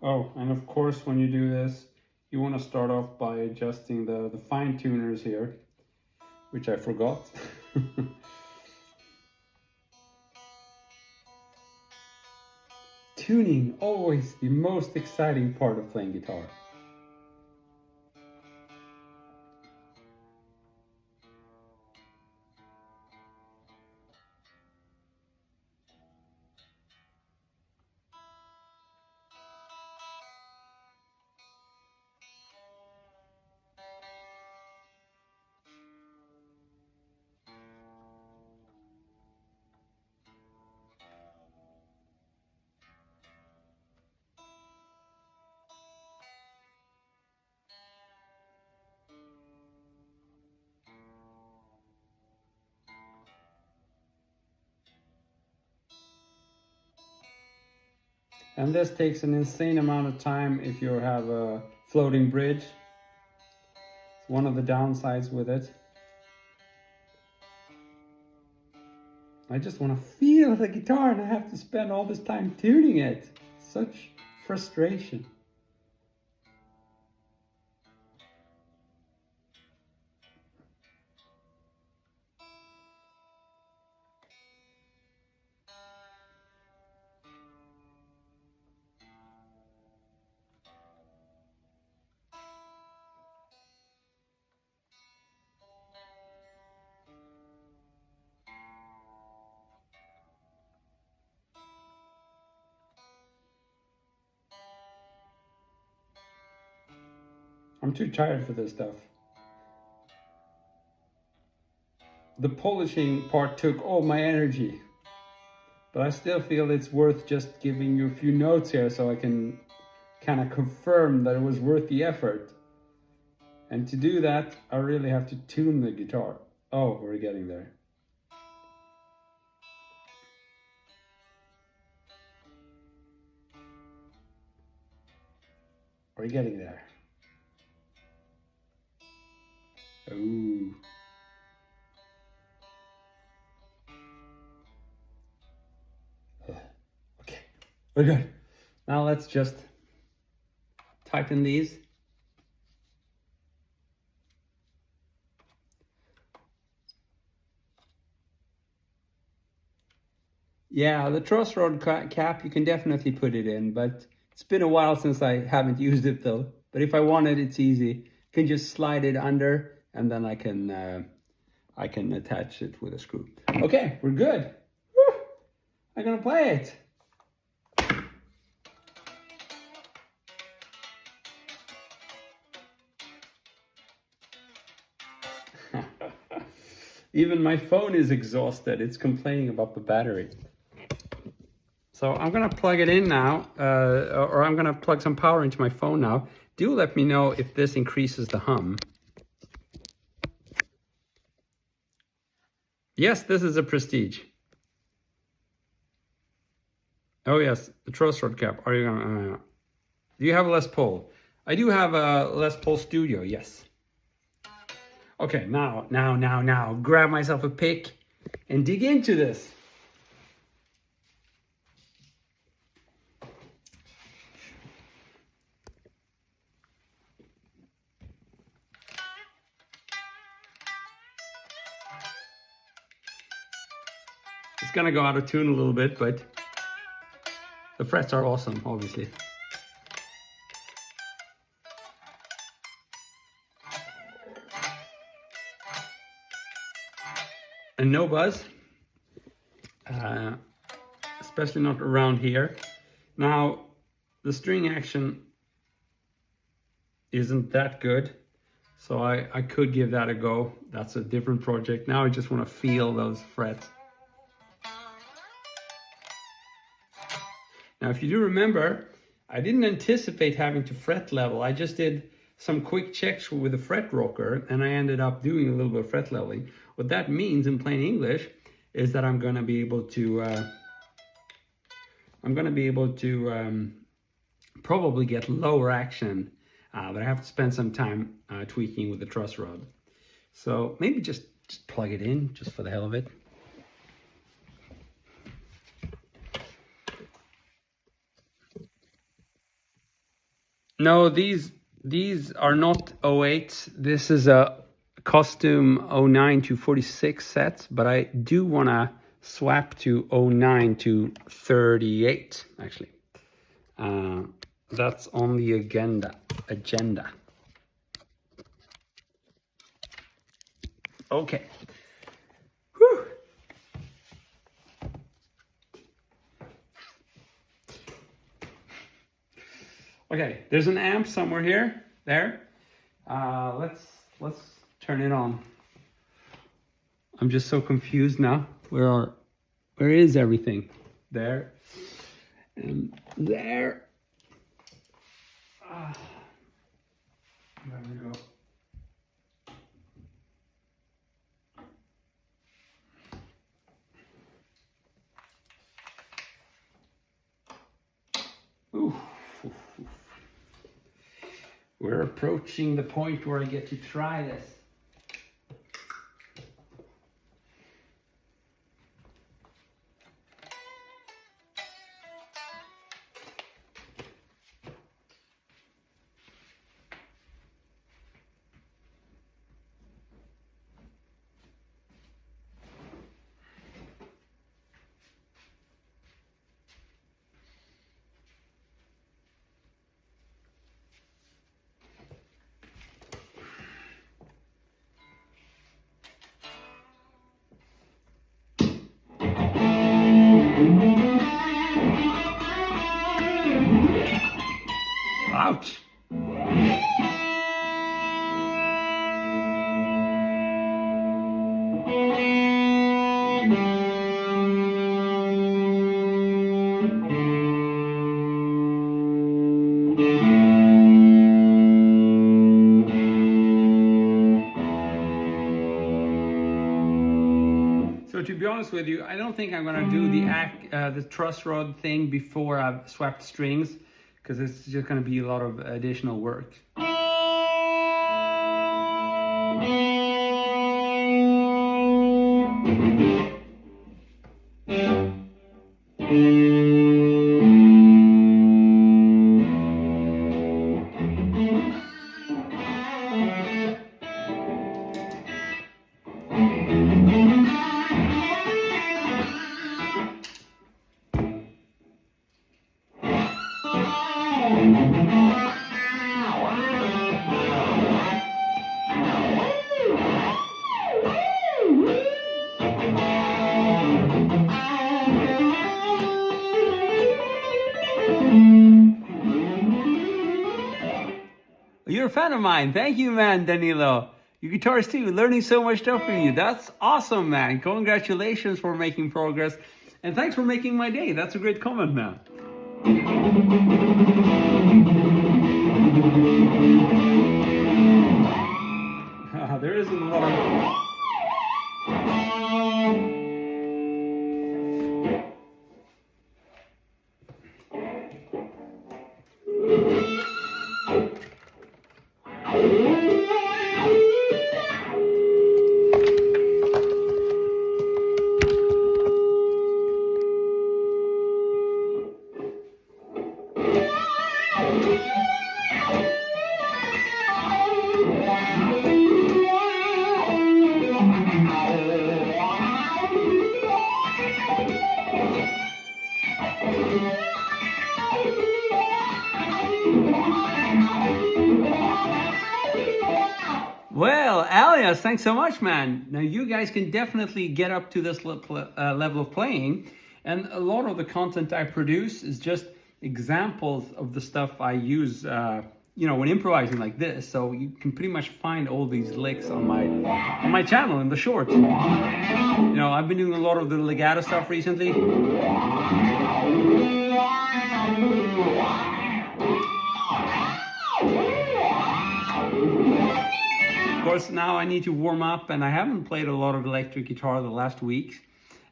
Oh, and of course, when you do this, you want to start off by adjusting the fine tuners here, which I forgot. Tuning, always the most exciting part of playing guitar. And this takes an insane amount of time if you have a floating bridge. It's one of the downsides with it. I just want to feel the guitar and I have to spend all this time tuning it. Such frustration. I'm too tired for this stuff. The polishing part took all my energy, but I still feel it's worth just giving you a few notes here so I can kind of confirm that it was worth the effort. And to do that, I really have to tune the guitar. Oh, we're getting there. We're getting there. Ooh. Okay, we're good. Now let's just tighten these. Yeah, the truss rod cap, you can definitely put it in, but it's been a while since I haven't used it though. But if I want it, it's easy. You can just slide it under, and then I can attach it with a screw. Okay, we're good. Woo! I'm gonna play it. Even my phone is exhausted. It's complaining about the battery. So I'm gonna plug it in now, or I'm gonna plug some power into my phone now. Do let me know if this increases the hum. Yes, this is a Prestige. Oh yes, the truss rod cap. Are you gonna? Do you have a Les Paul? I do have a Les Paul Studio. Yes. Okay, now, grab myself a pick and dig into this. It's gonna go out of tune a little bit, but the frets are awesome, obviously. And no buzz, especially not around here. Now, the string action isn't that good, so I could give that a go. That's a different project. Now I just want to feel those frets. Now, if you do remember, I didn't anticipate having to fret level. I just did some quick checks with the fret rocker, and I ended up doing a little bit of fret leveling. What that means in plain English is that I'm going to be able to probably get lower action, but I have to spend some time tweaking with the truss rod. So maybe just plug it in just for the hell of it. No, these are not 08s. This is a custom 09 to 46 set, but I do want to swap to 09 to 38 actually. That's on the agenda. Okay. Whew. Okay, there's an amp somewhere here, there. Let's turn it on. I'm just so confused now. Where is everything? There and there. There we go. Ooh. We're approaching the point where I get to try this. Ouch! honest with you, I don't think I'm gonna do the truss rod thing before I've swept strings, because it's just gonna be a lot of additional work. You're a fan of mine. Thank you, man, Danilo. You guitarist too, learning so much stuff from you. That's awesome, man. Congratulations for making progress. And thanks for making my day. That's a great comment, man. There isn't a lot of... Well, Alias, thanks so much, man. Now, you guys can definitely get up to this level of playing. And a lot of the content I produce is just examples of the stuff I use, when improvising like this. So you can pretty much find all these licks on my channel in the shorts. I've been doing a lot of the legato stuff recently. Of course, now I need to warm up, and I haven't played a lot of electric guitar the last weeks.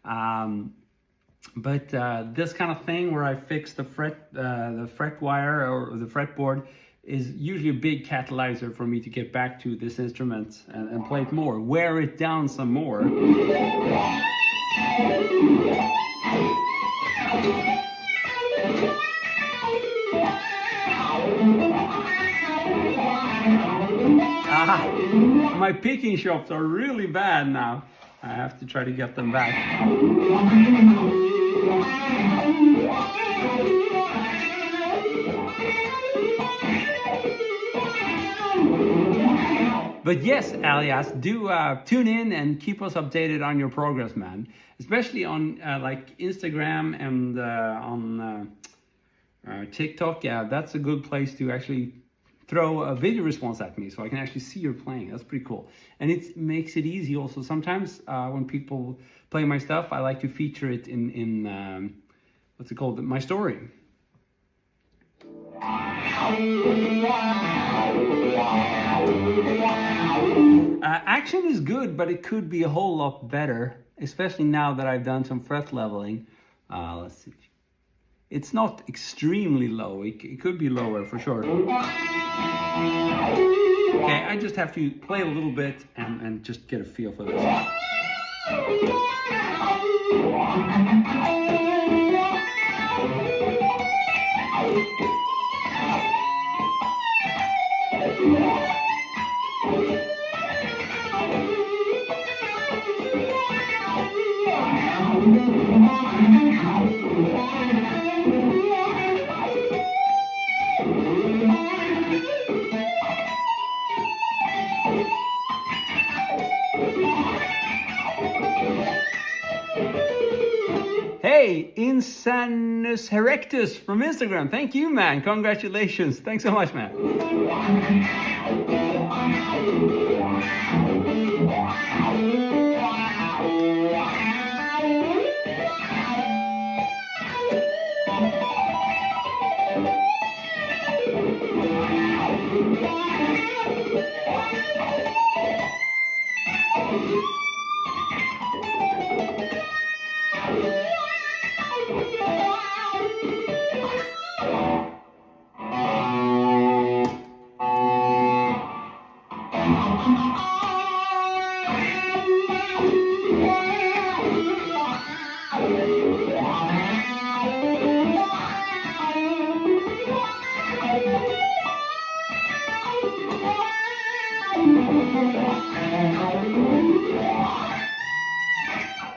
But this kind of thing where I fix the fret wire or the fretboard is usually a big catalyzer for me to get back to this instrument and play it more, wear it down some more. My picking chops are really bad now. I have to try to get them back. But yes, Alias, do tune in and keep us updated on your progress, man. Especially on like Instagram and on TikTok. Yeah, that's a good place to actually throw a video response at me so I can actually see you're playing. That's pretty cool. And it makes it easy also. Sometimes when people play my stuff, I like to feature it in what's it called? My story. Action is good, but it could be a whole lot better, especially now that I've done some fret leveling. Let's see. It's not extremely low. It could be lower for sure. Okay, I just have to play a little bit and just get a feel for this. Hey, Insanus Herectus from Instagram. Thank you, man. Congratulations. Thanks so much, man.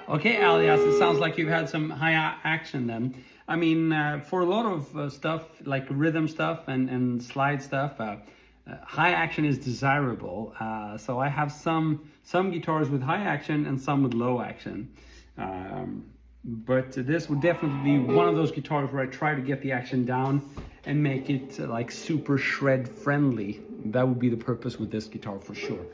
Okay, Alias, it sounds like you've had some high action then. I mean, for a lot of stuff, like rhythm stuff and slide stuff, high action is desirable. So I have some guitars with high action and some with low action. But this would definitely be one of those guitars where I try to get the action down and make it like super shred friendly. That would be the purpose with this guitar for sure.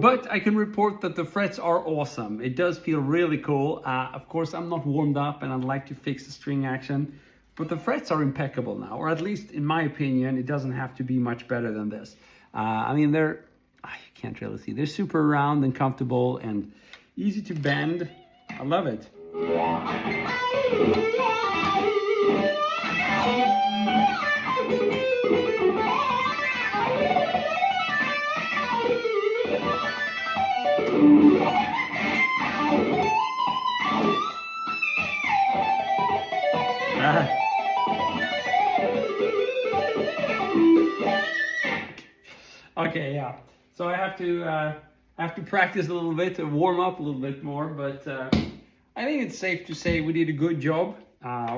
But I can report that the frets are awesome. It does feel really cool. Of course, I'm not warmed up and I'd like to fix the string action, but the frets are impeccable now, or at least in my opinion, it doesn't have to be much better than this. I mean, you can't really see. They're super round and comfortable and easy to bend. I love it. Okay, yeah. So I have to practice a little bit to warm up a little bit more, but I think it's safe to say we did a good job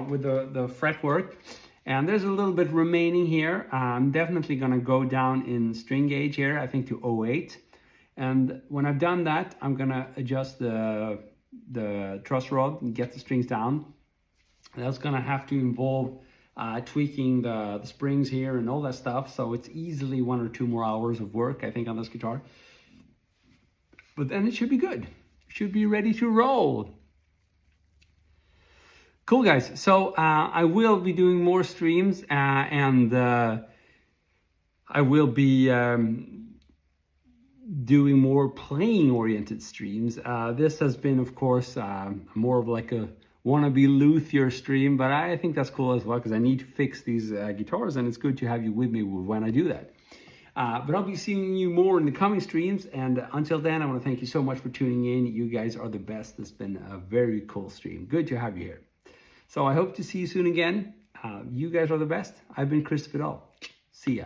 with the fretwork. And there's a little bit remaining here. I'm definitely gonna go down in string gauge here, I think to 08. And when I've done that, I'm gonna adjust the truss rod and get the strings down. That's gonna have to involve tweaking the springs here and all that stuff. So it's easily 1 or 2 more hours of work, I think, on this guitar. But then it should be good. Should be ready to roll. Cool, guys. So I will be doing more streams and I will be doing more playing oriented streams. This has been, of course, more of like a wannabe luthier stream, but I think that's cool as well because I need to fix these guitars and it's good to have you with me when I do that. But I'll be seeing you more in the coming streams, and until then, I want to thank you so much for tuning in. You guys are the best. It's been a very cool stream. Good to have you here. So I hope to see you soon again. You guys are the best. I've been Christopher Dahl. See ya.